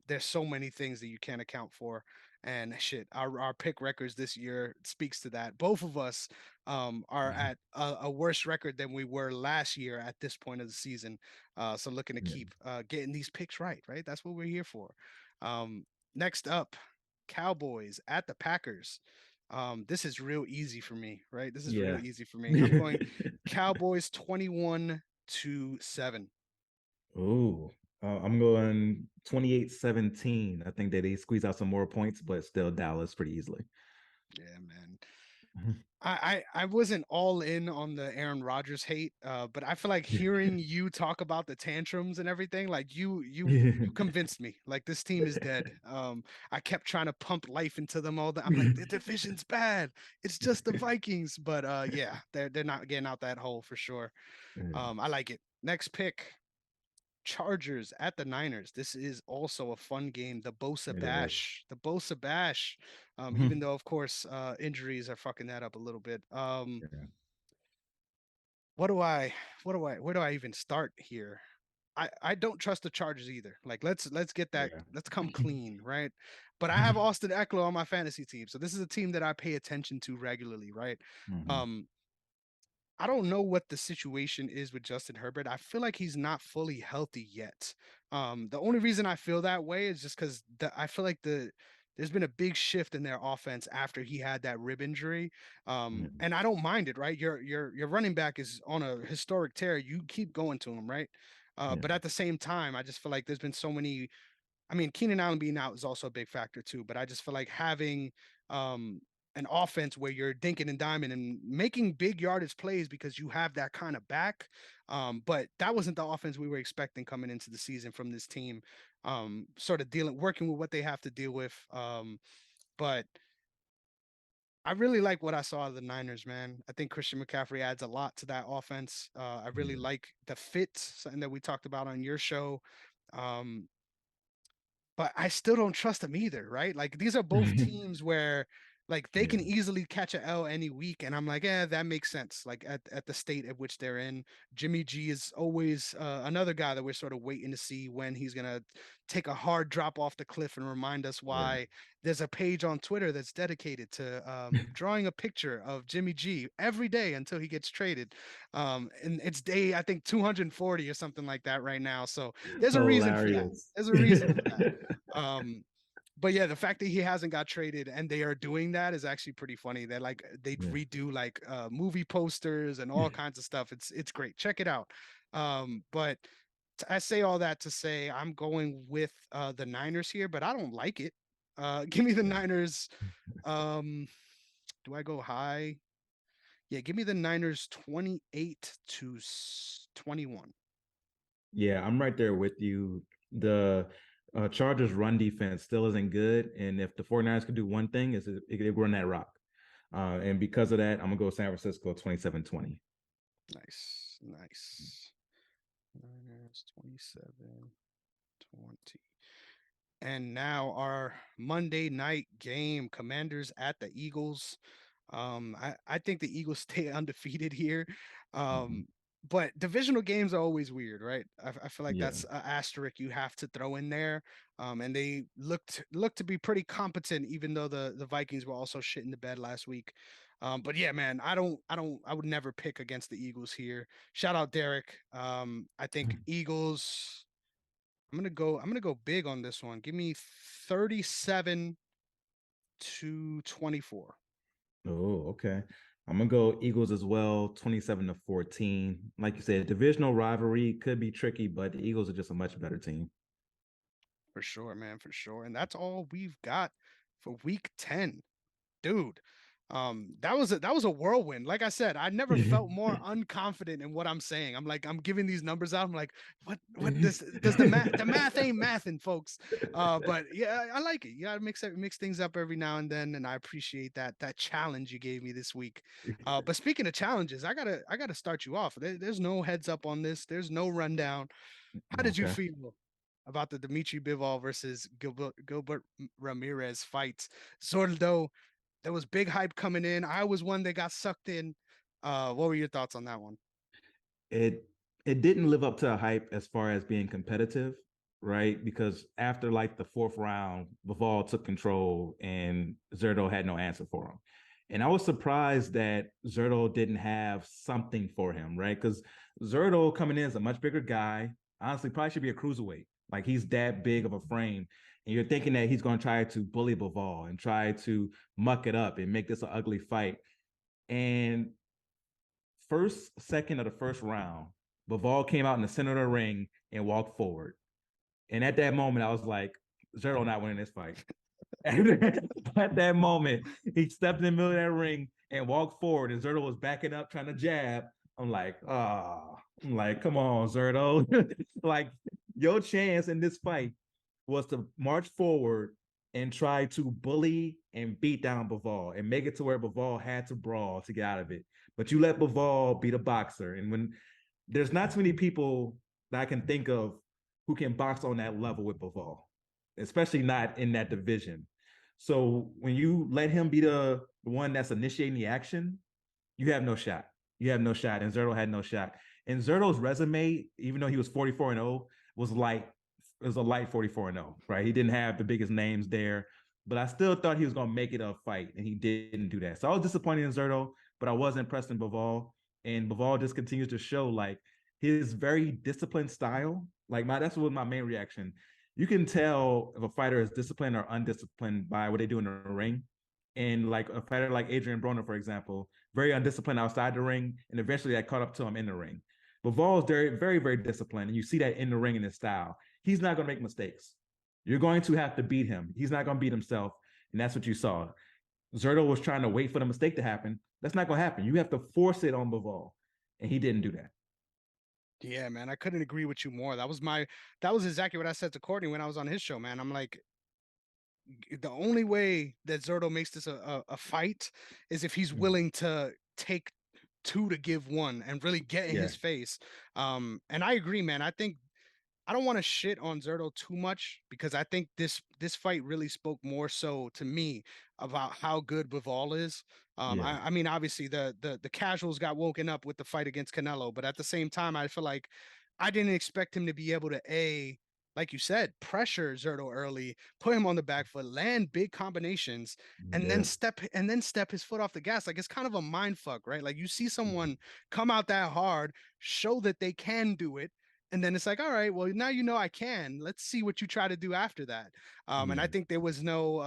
there's so many things that you can't account for. And shit, our pick records this year speaks to that. Both of us are at a worse record than we were last year at this point of the season. So looking to keep getting these picks right? That's what we're here for. Next up, Cowboys at the Packers. This is real easy for me, right? This is real easy for me. I'm going Cowboys 21-7. Oh, I'm going 28-17. I think that they squeeze out some more points, but still Dallas pretty easily. Yeah, man. I wasn't all in on the Aaron Rodgers hate, but I feel like hearing you talk about the tantrums and everything, like you convinced me. Like, this team is dead. I kept trying to pump life into them all. I'm like, the division's bad. It's just the Vikings, but yeah, they're not getting out that hole for sure. I like it. Next pick. Chargers at the Niners. This is also a fun game. The Bosa Bash. The Bosa Bash. Even though, of course, injuries are fucking that up a little bit. Where do I even start here? I don't trust the Chargers either. Like, let's get that. Let's come clean, right? But I have Austin Eckler on my fantasy team, so this is a team that I pay attention to regularly, right? I don't know what the situation is with Justin Herbert. I feel like he's not fully healthy yet. The only reason I feel that way is just because I feel like there's been a big shift in their offense after he had that rib injury. And I don't mind it, right? Your running back is on a historic tear. You keep going to him, right? But at the same time, I just feel like there's been so many. I mean, Keenan Allen being out is also a big factor too. But I just feel like having an offense where you're dinking and diming and making big yardage plays because you have that kind of back. But that wasn't the offense we were expecting coming into the season from this team. Sort of working with what they have to deal with. But I really like what I saw of the Niners, man. I think Christian McCaffrey adds a lot to that offense. I really like the fit, something that we talked about on your show. But I still don't trust them either, right? Like, these are both teams where, like, they can easily catch a L any week, and I'm like, that makes sense. Like, at the state at which they're in, Jimmy G is always another guy that we're sort of waiting to see when he's gonna take a hard drop off the cliff and remind us why. There's a page on Twitter that's dedicated to drawing a picture of Jimmy G every day until he gets traded. And it's day, I think, 240 or something like that right now. So there's a reason for that. There's a reason for that. But yeah, the fact that he hasn't got traded and they are doing that is actually pretty funny. They're like, they redo like movie posters and all kinds of stuff. It's great. Check it out. But I say all that to say I'm going with the Niners here, but I don't like it. Give me the Niners. Do I go high? Yeah, give me the Niners 28-21. Yeah, I'm right there with you. The Chargers run defense still isn't good. And if the 49ers could do one thing, is they run that rock. And because of that, I'm going to go San Francisco 27-20. Nice, nice. Niners 27, 20. And now our Monday night game, Commanders at the Eagles. I think the Eagles stay undefeated here. Mhm. Um, but divisional games are always weird, right? I feel like Yeah. that's an asterisk you have to throw in there. And they looked to be pretty competent, even though the Vikings were also shit in the bed last week. But yeah, man, I would never pick against the Eagles here. Shout out Derek. I think Eagles. I'm gonna go big on this one. Give me 37 to 24. Oh, okay. I'm gonna go Eagles as well, 27-14. Like you said, divisional rivalry could be tricky, but the Eagles are just a much better team. For sure, man, for sure. And that's all we've got for week 10. Dude, that was a whirlwind. Like I said, I never felt more unconfident in what I'm saying. I'm like, I'm giving these numbers out. I'm like, what this does the math ain't mathing, folks. But yeah, I like it. You gotta mix things up every now and then, and I appreciate that challenge you gave me this week. But speaking of challenges, I gotta start you off. There's no heads up on this, there's no rundown. How did you Okay. feel about the Dimitri Bivol versus Gilbert Ramirez fight? Sordo, there was big hype coming in. I was one that got sucked in. What were your thoughts on that one? it it didn't live up to a hype as far as being competitive, right? Because after like the fourth round, Bivol took control and Zerto had no answer for him. And I was surprised that Zerto didn't have something for him, right? Because Zerto coming in is a much bigger guy. Honestly, probably should be a cruiserweight. Like he's that big of a frame. And you're thinking that he's going to try to bully Bivol and try to muck it up and make this an ugly fight. And first second of the first round, Bivol came out in the center of the ring and walked forward. And at that moment, I was like, Zero not winning this fight. At that moment, he stepped in the middle of that ring and walked forward, and Zerto was backing up, trying to jab. I'm like, I'm like, come on, Zerto. Like, your chance in this fight was to march forward and try to bully and beat down Bivol and make it to where Bivol had to brawl to get out of it. But you let Bivol beat a boxer. And when there's not too many people that I can think of who can box on that level with Bivol, especially not in that division. So when you let him be the one that's initiating the action, you have no shot. You have no shot. And Zerto had no shot. And Zerto's resume, even though he was 44 and 0, was light. It was a light 44 and 0, right? He didn't have the biggest names there, but I still thought he was going to make it a fight, and he didn't do that. So I was disappointed in Zerto, but I was impressed in Bivol. And Bivol just continues to show like his very disciplined style. Like that's what my main reaction. You can tell if a fighter is disciplined or undisciplined by what they do in the ring. And like a fighter like Adrian Broner, for example, very undisciplined outside the ring, and eventually that caught up to him in the ring. But Vol is very, very, very disciplined, and you see that in the ring in his style. He's not going to make mistakes. You're going to have to beat him. He's not going to beat himself, and that's what you saw. Zerto was trying to wait for the mistake to happen. That's not going to happen. You have to force it on Bivol, and he didn't do that. Yeah, man, I couldn't agree with you more. That was exactly what I said to Courtney when I was on his show, man. I'm like, the only way that Zerto makes this a fight is if he's Mm. willing to take two to give one and really get in Yeah, his face. And I agree, man. I don't want to shit on Zerto too much because I think this fight really spoke more so to me about how good Bivol is. yeah, I mean, obviously the casuals got woken up with the fight against Canelo, but at the same time, I feel like I didn't expect him to be able to like you said, pressure Zerto early, put him on the back foot, land big combinations, and then yeah. step his foot off the gas. Like it's kind of a mind fuck, right? Like you see someone come out that hard, show that they can do it, and then it's like, all right, well, now you know I can. Let's see what you try to do after that. And I Yeah, think there was no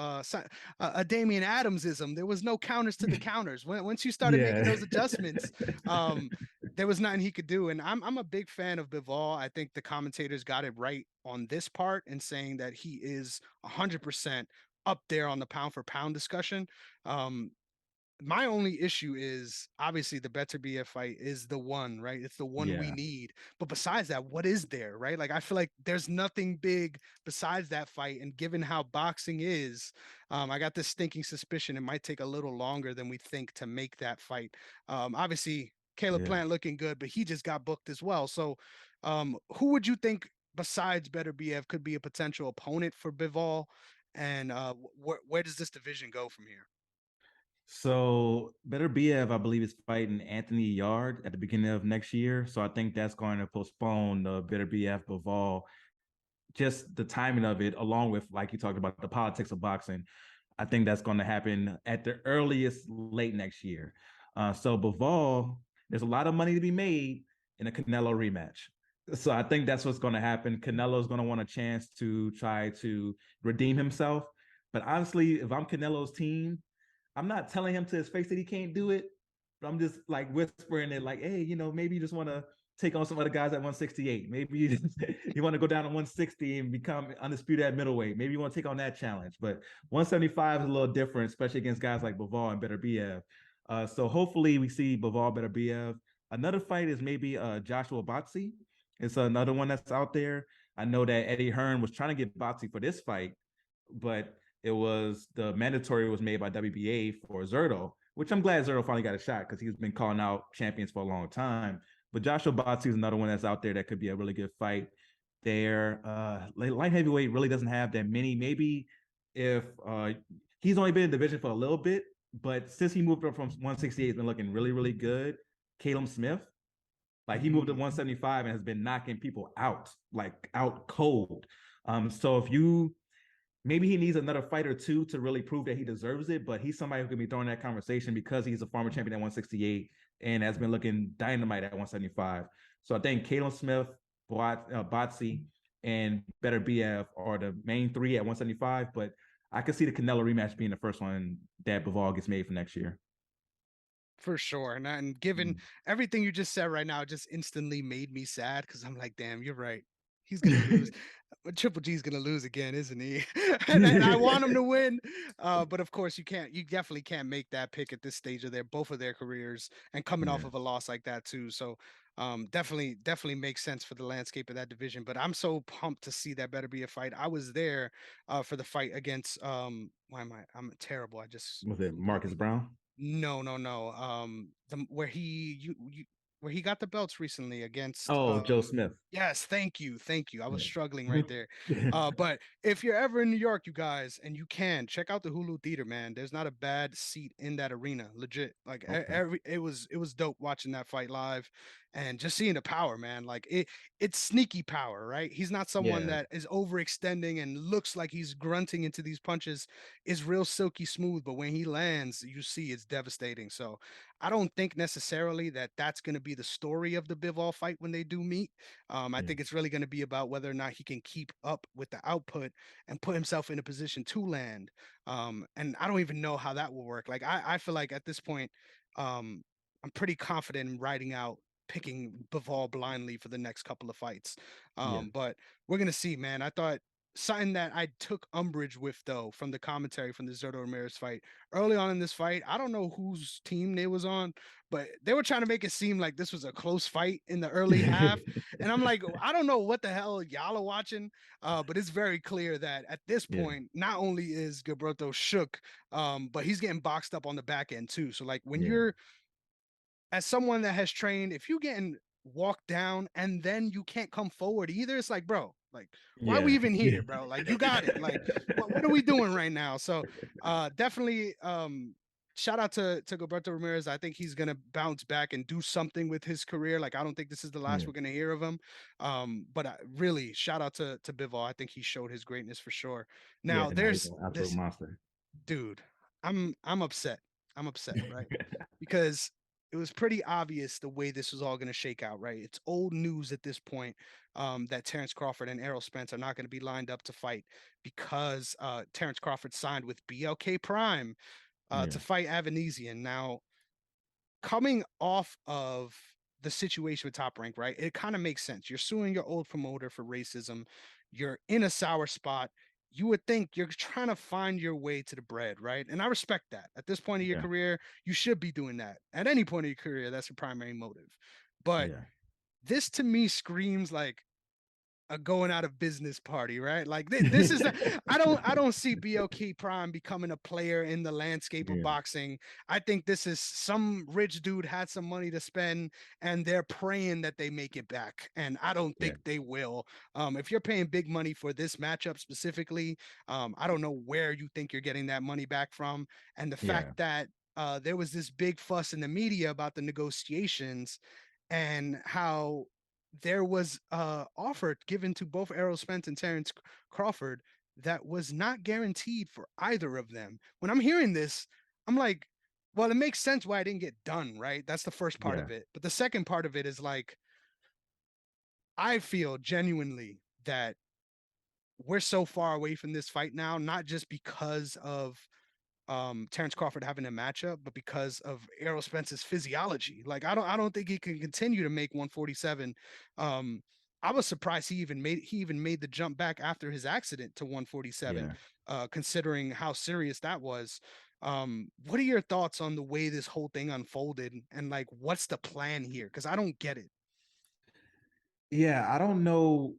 a Damian Adamsism. There was no counters to the counters. Once you started making yeah. those adjustments, um, there was nothing he could do. And I'm a big fan of Bivol. I think the commentators got it right on this part in saying that he is 100% up there on the pound for pound discussion. Um, my only issue is obviously the better BF fight is the one, right? It's the one we Yeah. need. But besides that, what is there, right? Like I feel like there's nothing big besides that fight. And given how boxing is, I got this stinking suspicion it might take a little longer than we think to make that fight. Obviously, Caleb Yeah. Plant looking good, but he just got booked as well. So, who would you think besides Better BF could be a potential opponent for Bivol? And where does this division go from here? So Better BF, I believe, is fighting Anthony Yard at the beginning of next year. So I think that's going to postpone the Better BF Bivol. Just the timing of it, along with like you talked about the politics of boxing, I think that's going to happen at the earliest late next year. So Bivol, there's a lot of money to be made in a Canelo rematch. So I think that's what's going to happen. Canelo's going to want a chance to try to redeem himself. But honestly, if I'm Canelo's team, I'm not telling him to his face that he can't do it, but I'm just like whispering it, like, hey, maybe you just want to take on some other guys at 168. Maybe you want to go down to 160 and become undisputed at middleweight. Maybe you want to take on that challenge. But 175 is a little different, especially against guys like Bivol and Better BF. So hopefully we see Bivol, Better BF. Another fight is maybe Joshua Botsy. It's another one that's out there. I know that Eddie Hearn was trying to get Botsy for this fight, but it was the mandatory was made by WBA for Zerto, which I'm glad Zerto finally got a shot because he's been calling out champions for a long time. But Joshua Botsy is another one that's out there that could be a really good fight there. Light heavyweight really doesn't have that many. Maybe if he's only been in division for a little bit, but since he moved up from 168, he's been looking really, really good. Caleb Smith, like he moved to 175 and has been knocking people out, like out cold. So if you maybe he needs another fight or two to really prove that he deserves it, but he's somebody who can be throwing that conversation because he's a former champion at 168 and has been looking dynamite at 175. So I think Caleb Smith, Botsy, and Better BF are the main three at 175, but I could see the Canelo rematch being the first one that Bivol gets made for next year. For sure. And given everything you just said right now, it just instantly made me sad because I'm like, damn, you're right. He's gonna lose. Triple G's gonna lose again, isn't he? And I want him to win. But of course you can't, you definitely can't make that pick at this stage of their both of their careers and coming off Yeah. of a loss like that too. So definitely makes sense for the landscape of that division. But I'm so pumped to see that Better Be a Fight. I was there for the fight against why am I'm terrible. I just Was it Marcus Brown? no, no, no. Where where he got the belts recently against Oh, Joe Smith. yes, thank you. I was struggling right there. Yeah. But if you're ever in New York, you guys, and you can check out the Hulu Theater, man. There's not a bad seat in that arena. Legit, like Okay. every it was dope watching that fight live, and just seeing the power, man. Like it's sneaky power, right? He's not someone Yeah. that is overextending and looks like he's grunting into these punches. Is real silky smooth, but when he lands, you see it's devastating. So I don't think necessarily that that's going to be the story of the Bivol fight when they do meet. I Yeah. think it's really going to be about whether or not he can keep up with the output and put himself in a position to land. And I don't even know how that will work. Like I feel like at this point, I'm pretty confident in riding out picking Bivol blindly for the next couple of fights. Yeah. But we're gonna see, man. I thought something that I took umbrage with though from the commentary from the Zerto Ramirez fight early on in this fight. I don't know whose team they was on, but they were trying to make it seem like this was a close fight in the early half. And I'm like, I don't know what the hell y'all are watching, but it's very clear that at this Yeah. point, not only is Gilberto shook, but he's getting boxed up on the back end too. So like when Yeah. you're as someone that has trained, if you getting walked down and then you can't come forward either, it's like, bro, like, why are we Yeah. even Yeah. here, bro? Like, you got it. Like, what are we doing right now? So, definitely, shout out to Gilberto Ramirez. I think he's gonna bounce back and do something with his career. Like, I don't think this is the last Yeah. we're gonna hear of him. But really, shout out to Bivol. I think he showed his greatness for sure. Yeah. Now, No, he's there's an absolute this monster. dude. I'm upset. I'm upset, right? Because it was pretty obvious the way this was all going to shake out, right? It's old news at this point that Terrence Crawford and Errol Spence are not going to be lined up to fight because Terrence Crawford signed with BLK Prime to Yeah. fight Avanesian. Now, coming off of the situation with Top Rank, right? It kind of makes sense. You're suing your old promoter for racism. You're in a sour spot. You would think you're trying to find your way to the bread, right? And I respect that. At this point of your Yeah. career, you should be doing that. At any point of your career, that's your primary motive. But Yeah. this to me screams like a going out of business party, right? Like this is the I don't see BLK Prime becoming a player in the landscape of Yeah. boxing. I think this is some rich dude had some money to spend and they're praying that they make it back. And I don't Yeah. think they will. If you're paying big money for this matchup specifically, I don't know where you think you're getting that money back from. And the fact Yeah. that there was this big fuss in the media about the negotiations and how there was offer given to both Errol Spence and Terrence Crawford that was not guaranteed for either of them. When I'm hearing this, I'm like, well, it makes sense why I didn't get done, right? That's the first part Yeah. of it. But the second part of it is like, I feel genuinely that we're so far away from this fight now, not just because of Terrence Crawford having a matchup, but because of Errol Spence's physiology. Like I don't think he can continue to make 147. I was surprised he even made the jump back after his accident to 147, Yeah. considering how serious that was. What are your thoughts on the way this whole thing unfolded and like what's the plan here? Because I don't get it. Yeah. I don't know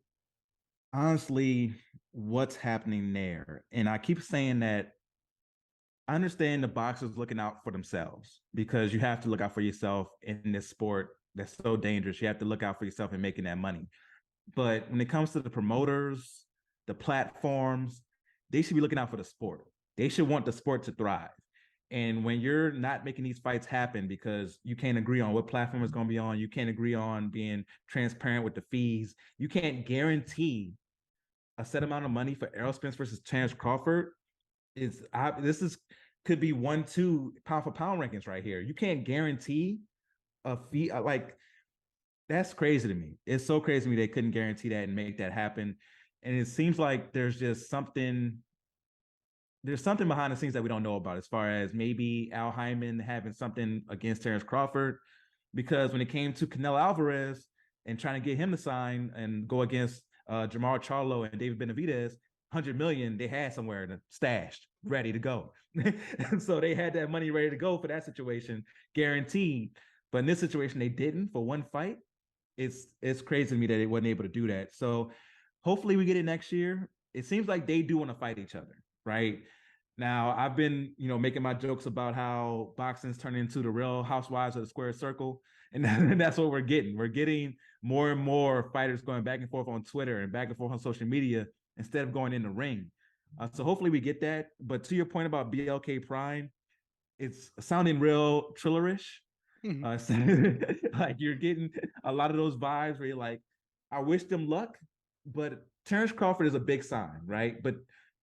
honestly what's happening there. And I keep saying that I understand the boxers looking out for themselves because you have to look out for yourself in this sport that's so dangerous. You have to look out for yourself in making that money. But when it comes to the promoters, the platforms, they should be looking out for the sport. They should want the sport to thrive. And when you're not making these fights happen because you can't agree on what platform is going to be on, you can't agree on being transparent with the fees, you can't guarantee a set amount of money for Errol Spence versus Terrence Crawford. This is could be 1-2 pound for pound rankings right here. You can't guarantee a fee like that's crazy to me. It's so crazy to me they couldn't guarantee that and make that happen. And it seems like there's something behind the scenes that we don't know about as far as maybe Al Hyman having something against Terrence Crawford. Because when it came to Canelo Alvarez and trying to get him to sign and go against Jamar Charlo and David Benavidez, 100 million they had somewhere stashed, ready to go. And so they had that money ready to go for that situation, guaranteed. But in this situation, they didn't for one fight. It's crazy to me that they wasn't able to do that. So hopefully we get it next year. It seems like they do want to fight each other, right? Now I've been, making my jokes about how boxing's turning into the Real Housewives of the Square Circle, and that's what we're getting. We're getting more and more fighters going back and forth on Twitter and back and forth on social media instead of going in the ring. So hopefully we get that. But to your point about BLK Prime, it's sounding real trillerish. Mhm. Like you're getting a lot of those vibes where you're like, I wish them luck, but Terrence Crawford is a big sign, right? But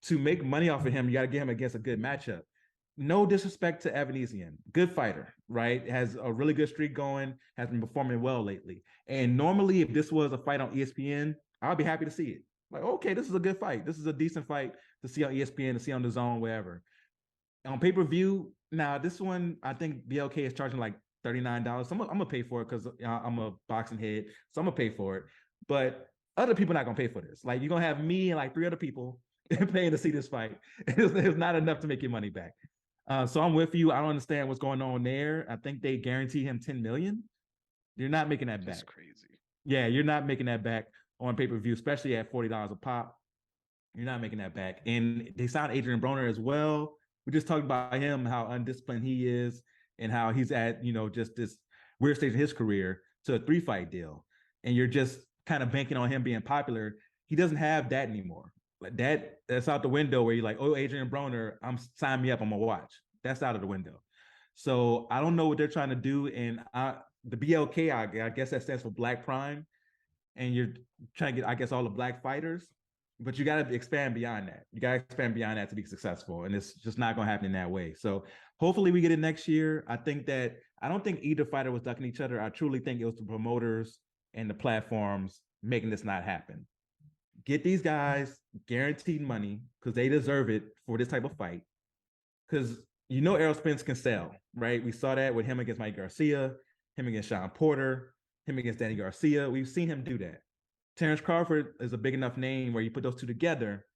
to make money off of him, you got to get him against a good matchup. No disrespect to Evanesian, good fighter, right? Has a really good streak going, has been performing well lately. And normally, if this was a fight on ESPN, I'd be happy to see it. Like, okay, this is a good fight. This is a decent fight to see on ESPN, to see on the zone, wherever. On pay-per-view, now this one, I think BLK is charging like $39. So I'm gonna pay for it because I'm a boxing head, so I'm gonna pay for it. But other people are not gonna pay for this. Like you're gonna have me and like three other people paying to see this fight. It's not enough to make your money back. So I'm with you. I don't understand what's going on there. I think they guarantee him 10 million. You're not making that That's back. crazy. Yeah, you're not making that back on pay-per-view, especially at $40 a pop. You're not making that back. And they signed Adrian Broner as well. We just talked about him, how undisciplined he is, and how he's at, just this weird stage in his career to a 3-fight deal. And you're just kind of banking on him being popular. He doesn't have that anymore. Like that's out the window where you're like, oh, Adrian Broner, sign me up, I'm gonna watch. That's out of the window. So I don't know what they're trying to do. And the BLK, I guess that stands for Black Prime. And you're trying to get, I guess, all the black fighters, but you got to expand beyond that. You got to expand beyond that to be successful, and it's just not going to happen in that way. So hopefully we get it next year. I don't think either fighter was ducking each other. I truly think it was the promoters and the platforms making this not happen. Get these guys guaranteed money because they deserve it for this type of fight. Because Errol Spence can sell, right? We saw that with him against Mike Garcia, him against Sean Porter, him against Danny Garcia. We've seen him do that. Terrence Crawford is a big enough name where you put those two together,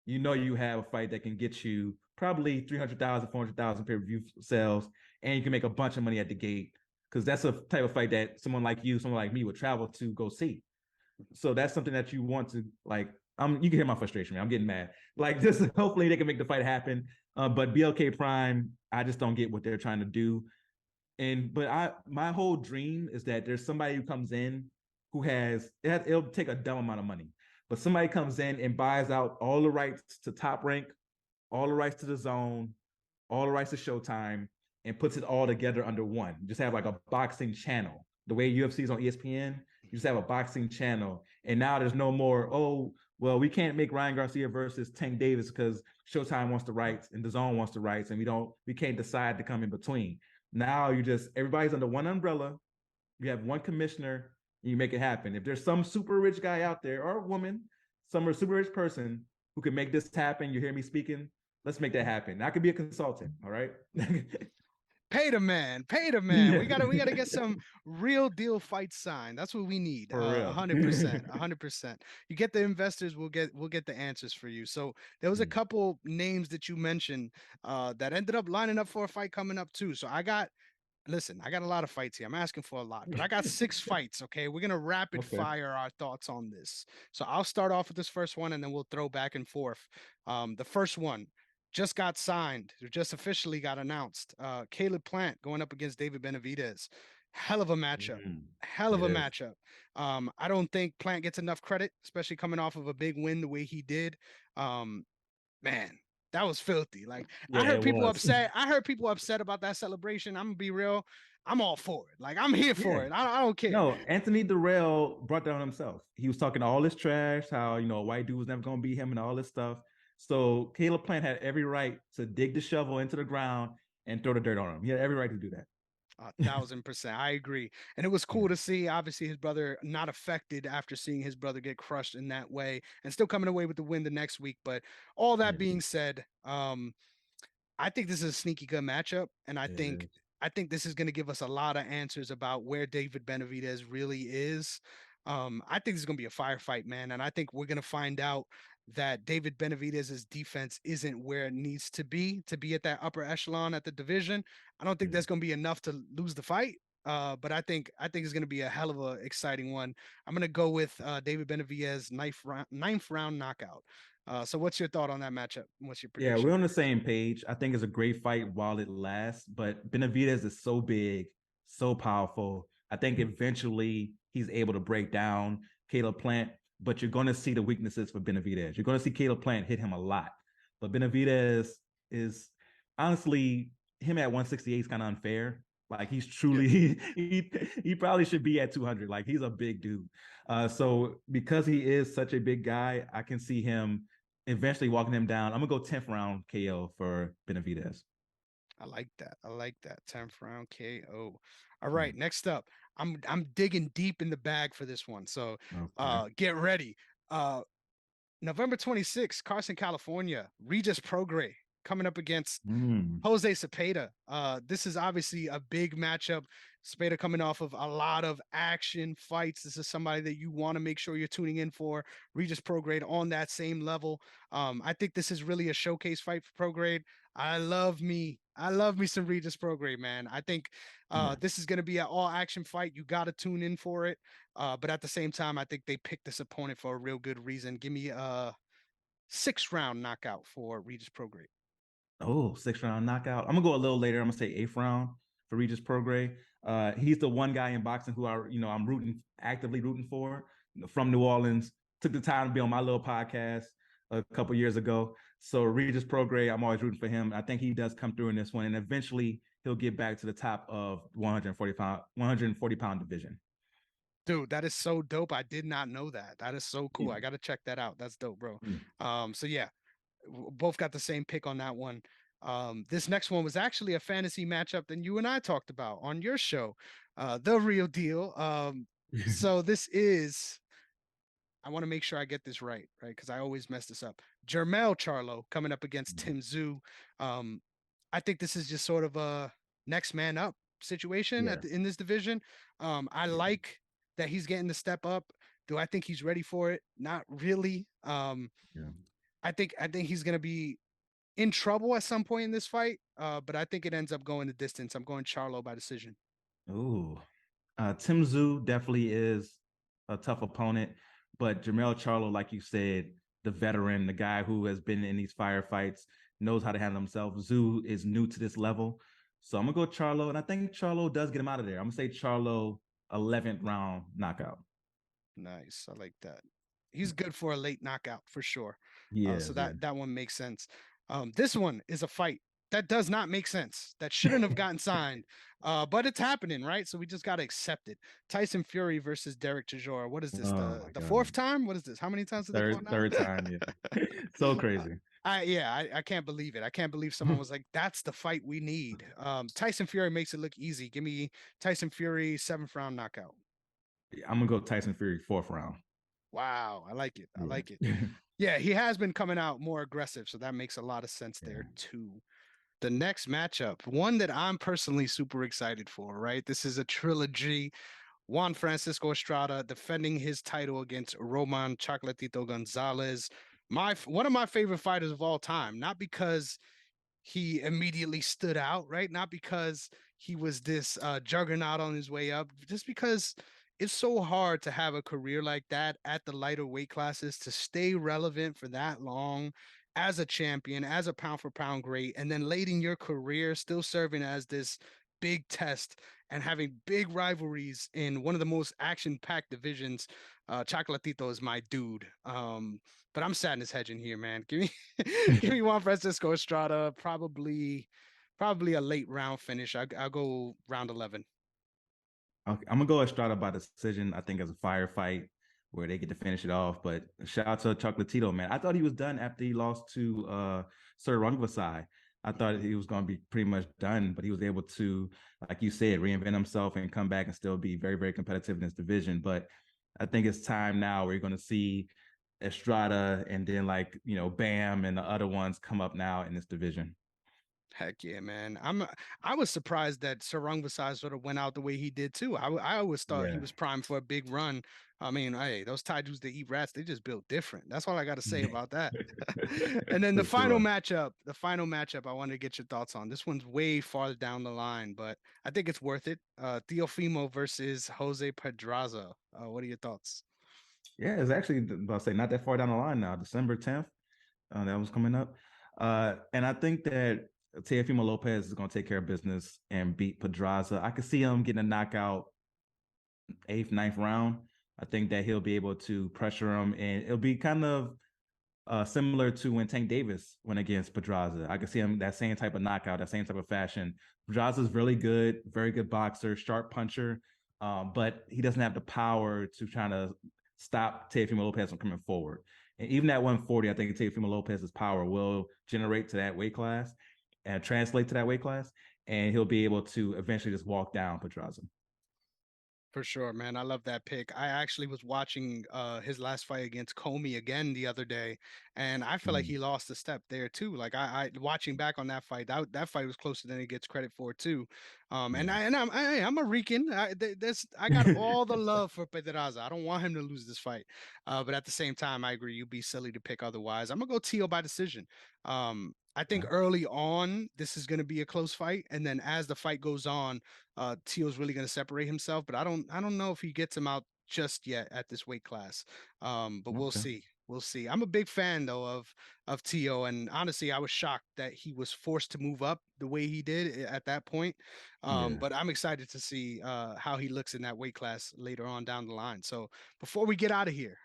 you have a fight that can get you probably 300,000, 400,000 pay-per-view sales, and you can make a bunch of money at the gate because that's a type of fight that someone like you, someone like me would travel to go see. So that's something that you want to like. You can hear my frustration, man. I'm getting mad. Like, just hopefully they can make the fight happen. But BLK Prime, I just don't get what they're trying to do. My whole dream is that there's somebody who comes in who it'll take a dumb amount of money, but somebody comes in and buys out all the rights to Top Rank, all the rights to the Zone, all the rights to Showtime, and puts it all together under one. Just have like a boxing channel. The way UFC is on ESPN, you just have a boxing channel. And now there's no more, oh, well, we can't make Ryan Garcia versus Tank Davis because Showtime wants the rights and the Zone wants the rights, and we can't decide to come in between. Now everybody's under one umbrella. You have one commissioner, and you make it happen. If there's some super rich guy out there or a woman, some super rich person who can make this happen, you hear me speaking, let's make that happen. I could be a consultant, all right? Pay the man, pay the man. Yeah. We gotta get some real deal fights signed. That's what we need. For real. 100%, 100%. You get the investors, we'll get the answers for you. So there was a couple names that you mentioned that ended up lining up for a fight coming up too. So I got a lot of fights here. I'm asking for a lot, but I got 6 fights. Okay, we're gonna rapid fire our thoughts on this. So I'll start off with this first one, and then we'll throw back and forth. The first one just got signed, just officially got announced. Caleb Plant going up against David Benavidez. Hell of a matchup. Hell of a matchup. I don't think Plant gets enough credit, especially coming off of a big win the way he did. Man, that was filthy. Like, yeah, I heard people upset. I heard people upset about that celebration. I'm gonna be real. I'm all for it. Like, I'm here for it. I don't care. No, Anthony Durrell brought that on himself. He was talking all this trash, how, a white dude was never gonna beat him and all this stuff. So Caleb Plant had every right to dig the shovel into the ground and throw the dirt on him. He had every right to do that. 1,000%. I agree. And it was cool to see, obviously, his brother not affected after seeing his brother get crushed in that way and still coming away with the win the next week. But all that being said, I think this is a sneaky good matchup. And I think this is going to give us a lot of answers about where David Benavidez really is. I think this is going to be a firefight, man. And I think we're going to find out that David Benavidez's defense isn't where it needs to be at that upper echelon at the division. I don't think that's going to be enough to lose the fight. But I think it's going to be a hell of a exciting one. I'm going to go with David Benavidez ninth round knockout. So what's your thought on that matchup? What's your prediction? Yeah, we're on the same page. I think it's a great fight while it lasts, but Benavidez is so big, so powerful. I think eventually he's able to break down Caleb Plant, but you're going to see the weaknesses for Benavidez. You're going to see Caleb Plant hit him a lot, but Benavidez is honestly, him at 168 is kind of unfair. Like, he's truly, he probably should be at 200. Like, he's a big dude. So because he is such a big guy, I can see him eventually walking him down. I'm gonna go 10th round KO for Benavidez. I like that. 10th round KO. All right, next up. I'm digging deep in the bag for this one. So get ready. November 26th, Carson, California, Regis Prograis coming up against Jose Cepeda. This is obviously a big matchup. Cepeda coming off of a lot of action fights. This is somebody that you want to make sure you're tuning in for. Regis Prograis on that same level. I think this is really a showcase fight for Prograis. I love me some Regis Prograis, man. I think this is going to be an all action fight. You got to tune in for it. But at the same time, I think they picked this opponent for a real good reason. Give me a 6th round knockout for Regis Prograis. Oh, 6th round knockout. I'm gonna go a little later. I'm gonna say 8th round for Regis Prograis. He's the one guy in boxing who I'm actively rooting for, from New Orleans. Took the time to be on my little podcast a couple years ago. So Regis Prograis, I'm always rooting for him. I think he does come through in this one, and eventually he'll get back to the top of 140 pound division. Dude, that is so dope. I did not know that. That is so cool. I got to check that out. That's dope, bro. So yeah, both got the same pick on that one. This next one was actually a fantasy matchup that you and I talked about on your show, The Real Deal. So this is, I want to make sure I get this right? Because I always mess this up. Jermell Charlo coming up against Tim Tszyu. I think this is just sort of a next man up situation in this division. I like that he's getting the step up. Do I think he's ready for it? Not really. I think he's going to be in trouble at some point in this fight, but I think it ends up going the distance. I'm going Charlo by decision. Ooh, Tim Tszyu definitely is a tough opponent. But Jermell Charlo, like you said, the veteran, the guy who has been in these firefights, knows how to handle himself. Zoo is new to this level. So I'm gonna go Charlo, and I think Charlo does get him out of there. I'm gonna say Charlo 11th round knockout. Nice. I like that. He's good for a late knockout for sure. He So is, yeah. that one makes sense. This one is a fight that does not make sense. That shouldn't have gotten signed. But it's happening, right? So we just gotta accept it. Tyson Fury versus Derek Chisora. What is this? Oh The my the god. fourth time? What is this? How many times did they fought now? Third time, yeah. So crazy. I can't believe it. I can't believe someone was like, "That's the fight we need." Tyson Fury makes it look easy. Give me Tyson Fury 7th round knockout. I'm gonna go Tyson Fury 4th round. Wow, I like it. I like it. Yeah. Yeah, he has been coming out more aggressive, so that makes a lot of sense Yeah. there too. The next matchup, one that I'm personally super excited for, right? This is a trilogy. Juan Francisco Estrada defending his title against Roman Chocolatito Gonzalez. One of my favorite fighters of all time, not because he immediately stood out, right? Not because he was this juggernaut on his way up, just because it's so hard to have a career like that at the lighter weight classes to stay relevant for that long as a champion, as a pound for pound great, and then late in your career, still serving as this big test and having big rivalries in one of the most action packed divisions. Chocolatito is my dude. But I'm Sadness hedging here, man. Give me give me Juan Francisco Estrada, probably a late round finish. I'll go round 11. Okay, I'm gonna go Estrada by decision. I think as a firefight where they get to finish it off. But shout out to Chocolatito, man. I thought he was done after he lost to Sir Rungvisai. I thought he was gonna be pretty much done, but he was able to, like you said, reinvent himself and come back and still be very, very competitive in this division. But I think it's time now where you're gonna see Estrada and then Bam and the other ones come up now in this division. Heck yeah, man. I was surprised that Sarang Vasai sort of went out the way he did too. I always thought he Yeah. was primed for a big run. I mean, hey, those Taijus that eat rats, they just built different. That's all I got to say about that. And then For sure. the final matchup I want to get your thoughts on. This one's way farther down the line, but I think it's worth it. Teofimo versus Jose Pedraza. What are your thoughts? Yeah, it's actually about to say not that far down the line now. December 10th, that was coming up. And I think that Teofimo Lopez is going to take care of business and beat Pedraza. I could see him getting a knockout 8th, 9th round. I think that he'll be able to pressure him, and it'll be kind of similar to when Tank Davis went against Pedraza. I could see him that same type of knockout, that same type of fashion. Pedraza's really good, very good boxer, sharp puncher, but he doesn't have the power to try to stop Teofimo Lopez from coming forward. And even at 140, I think Teofimo Lopez's power will generate to that weight class and translate to that weight class, and he'll be able to eventually just walk down Pedraza. For sure, man. I love that pick. I actually was watching his last fight against Comey again the other day, and I feel like Mm. he lost a step there too. Like I watching back on that fight, that fight was closer than he gets credit for too. And Yeah. I'm a Rican. I got all the love for Pedraza. I don't want him to lose this fight. But at the same time, I agree. You'd be silly to pick otherwise. I'm gonna go Tio by decision. I think early on this is going to be a close fight, and then as the fight goes on, Teal's really going to separate himself, but I don't know if he gets him out just yet at this weight class. But we'll Okay. see. We'll see. I'm a big fan though of Tio, and honestly, I was shocked that he was forced to move up the way he did at that point. Yeah. But I'm excited to see how he looks in that weight class later on down the line. So before we get out of here,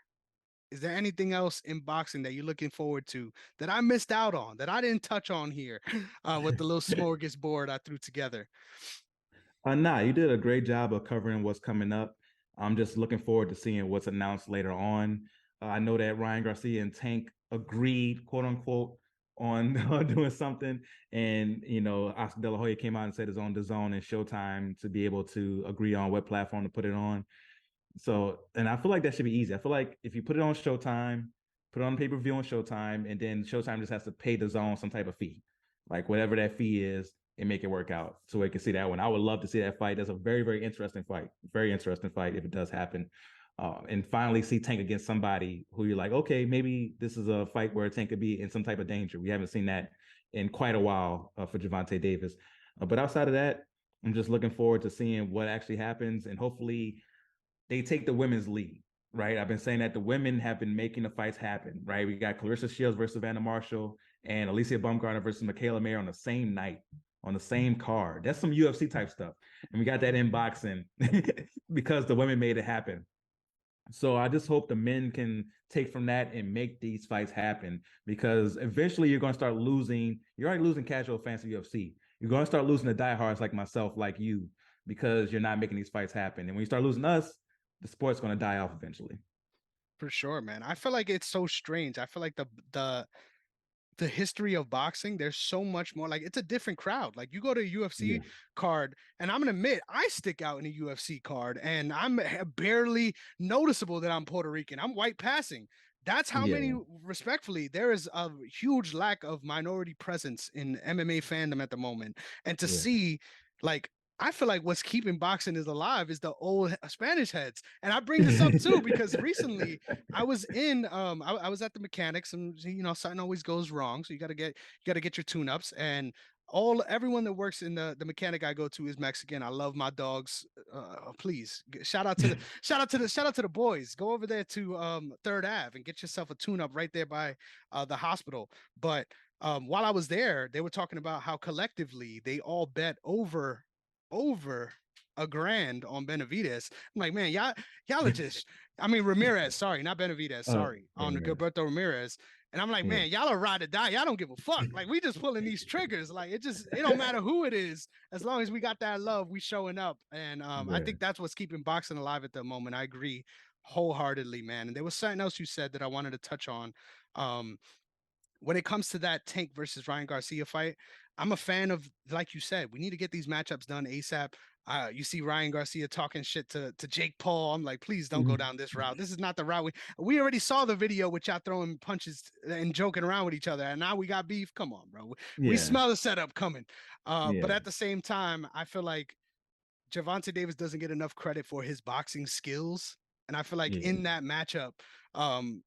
is there anything else in boxing that you're looking forward to that I missed out on that I didn't touch on here with the little smorgasbord I threw together? Nah, you did a great job of covering what's coming up. I'm just looking forward to seeing what's announced later on. I know that Ryan Garcia and Tank agreed, quote unquote, on doing something, and Oscar De La Hoya came out and said it's on the Zone and Showtime to be able to agree on what platform to put it on. So, and I feel like that should be easy. I feel like if you put it on Showtime, put it on pay-per-view on Showtime, and then Showtime just has to pay the Zone some type of fee, like whatever that fee is, and make it work out so we can see that one. I would love to see that fight. That's a very, very interesting fight. Very interesting fight if it does happen. And finally see Tank against somebody who you're like, okay, maybe this is a fight where Tank could be in some type of danger. We haven't seen that in quite a while for Gervonta Davis. But outside of that, I'm just looking forward to seeing what actually happens, and hopefully they take the women's lead. right? I've been saying that the women have been making the fights happen, right? We got Clarissa Shields versus Savannah Marshall and Alicia Baumgartner versus Michaela Mayer on the same night, on the same card. That's some UFC type stuff. And we got that in boxing because the women made it happen. So I just hope the men can take from that and make these fights happen because eventually you're going to start losing. You're already losing casual fans of UFC. You're going to start losing the diehards like myself, like you, because you're not making these fights happen. And when you start losing us, the sport's going to die off eventually. For sure, man. I feel like it's so strange. I feel like the history of boxing, there's so much more. Like it's a different crowd. Like you go to a UFC Yeah. card, and I'm gonna admit I stick out in a UFC card, and I'm barely noticeable that I'm Puerto Rican. I'm white passing. That's how many. Yeah. Respectfully, there is a huge lack of minority presence in MMA fandom at the moment, and to Yeah. see like. I feel like what's keeping boxing is alive is the old Spanish heads. And I bring this up too because recently I was in I was at the mechanics and something always goes wrong. So you gotta get your tune-ups and everyone that works in the mechanic I go to is Mexican. I love my dogs. Please shout out to the boys. Go over there to Third Ave and get yourself a tune-up right there by the hospital. But while I was there, they were talking about how collectively they all bet over $1,000 on Benavides. I'm like, man, y'all are just I mean, Ramirez, sorry, not Benavidez, sorry, on Ramirez. Gilberto Ramirez. And I'm like, Yeah. man, y'all are ride or die. Y'all don't give a fuck. Like, we just pulling these triggers. Like, it don't matter who it is. As long as we got that love, we showing up. And I Yeah. think that's what's keeping boxing alive at the moment. I agree wholeheartedly, man. And there was something else you said that I wanted to touch on. Um, when it comes to that Tank versus Ryan Garcia fight, I'm a fan of, like you said, we need to get these matchups done ASAP. You see Ryan Garcia talking shit to Jake Paul. I'm like, please don't go down this route. This is not the route. We already saw the video with y'all throwing punches and joking around with each other, and now we got beef. Come on, bro. We Yeah. smell the setup coming. But Yeah. at the same time, I feel like Javante Davis doesn't get enough credit for his boxing skills, and I feel like Yeah. in that matchup, um,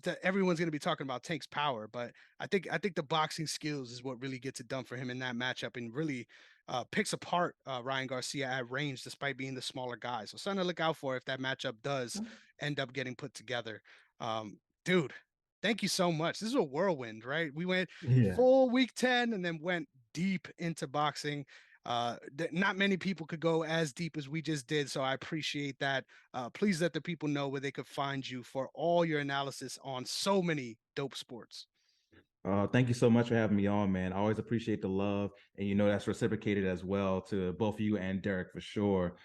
that everyone's going to be talking about Tank's power, but I think the boxing skills is what really gets it done for him in that matchup and really picks apart Ryan Garcia at range despite being the smaller guy. So something to look out for if that matchup does end up getting put together. Dude, thank you so much. This is a whirlwind, right? We went Yeah. full week 10 and then went deep into boxing. Not many people could go as deep as we just did, so I appreciate that. Please let the people know where they could find you for all your analysis on so many dope sports. Thank you so much for having me on, man. I always appreciate the love, and that's reciprocated as well to both you and Derek for sure.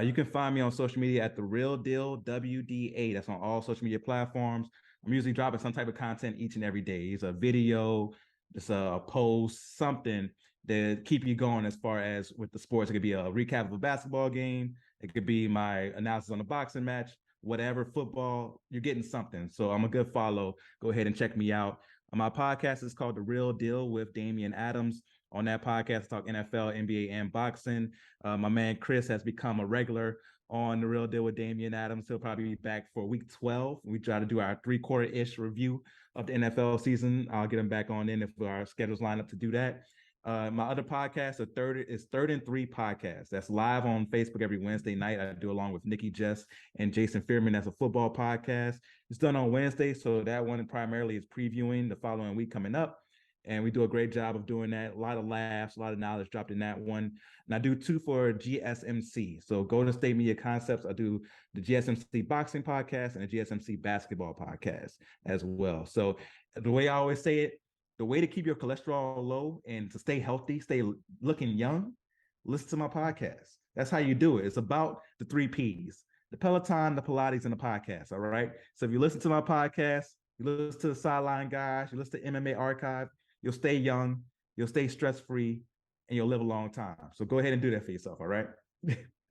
You can find me on social media at the Real Deal WDA. That's on all social media platforms. I'm usually dropping some type of content each and every day. It's a video, just a post, something to keep you going as far as with the sports. It could be a recap of a basketball game. It could be my analysis on a boxing match, whatever, football. You're getting something. So I'm a good follow. Go ahead and check me out. My podcast is called The Real Deal with Damian Adams. On that podcast, I talk NFL, NBA, and boxing. My man Chris has become a regular on The Real Deal with Damian Adams. He'll probably be back for week 12. We try to do our three-quarter-ish review of the NFL season. I'll get him back on in if our schedules line up to do that. My other podcast, is Third and Three podcast. That's live on Facebook every Wednesday night. I do along with Nikki Jess and Jason Fearman. That's a football podcast. It's done on Wednesday, so that one primarily is previewing the following week coming up. And we do a great job of doing that. A lot of laughs, a lot of knowledge dropped in that one. And I do two for GSMC. So Golden State Media Concepts. I do the GSMC Boxing Podcast and the GSMC Basketball Podcast as well. So the way I always say it, the way to keep your cholesterol low and to stay healthy, stay looking young, listen to my podcast. That's how you do it. It's about the 3 Ps: the Peloton, the Pilates, and the podcast. All right. So if you listen to my podcast, you listen to the Sideline Guys, you listen to MMA Archive, you'll stay young, you'll stay stress-free, and you'll live a long time. So go ahead and do that for yourself. All right.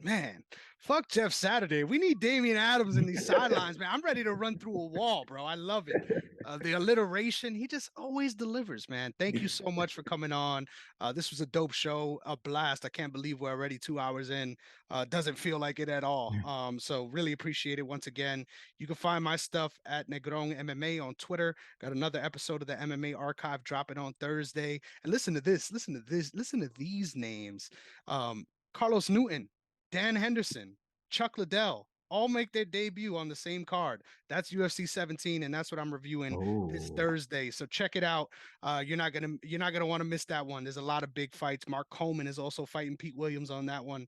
Man, fuck Jeff Saturday. We need Damian Adams in these sidelines, man. I'm ready to run through a wall, bro. I love it. The alliteration, he just always delivers, man. Thank you so much for coming on. This was a dope show, a blast. I can't believe we're already 2 hours in. Doesn't feel like it at all. So really appreciate it once again. You can find my stuff at Negron MMA on Twitter. Got another episode of the MMA Archive dropping on Thursday. And listen to this. Listen to this. Listen to these names. Carlos Newton, Dan Henderson, Chuck Liddell, all make their debut on the same card. That's UFC 17, and that's what I'm reviewing this Oh, Thursday. So check it out. You're not gonna want to miss that one. There's a lot of big fights. Mark Coleman is also fighting Pete Williams on that one.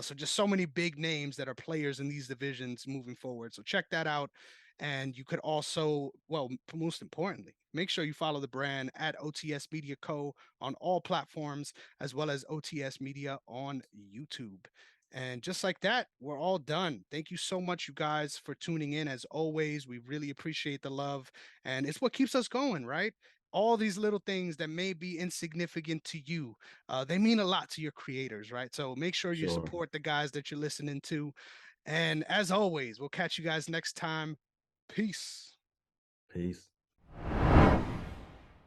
So just so many big names that are players in these divisions moving forward. So check that out. And you could also, well, most importantly, make sure you follow the brand at OTS Media Co. on all platforms, as well as OTS Media on YouTube. And just like that, we're all done. Thank you so much, you guys, for tuning in. As always, we really appreciate the love. And it's what keeps us going, right? All these little things that may be insignificant to you, they mean a lot to your creators, right? So make sure you sure. support the guys that you're listening to. And as always, we'll catch you guys next time. Peace. Peace.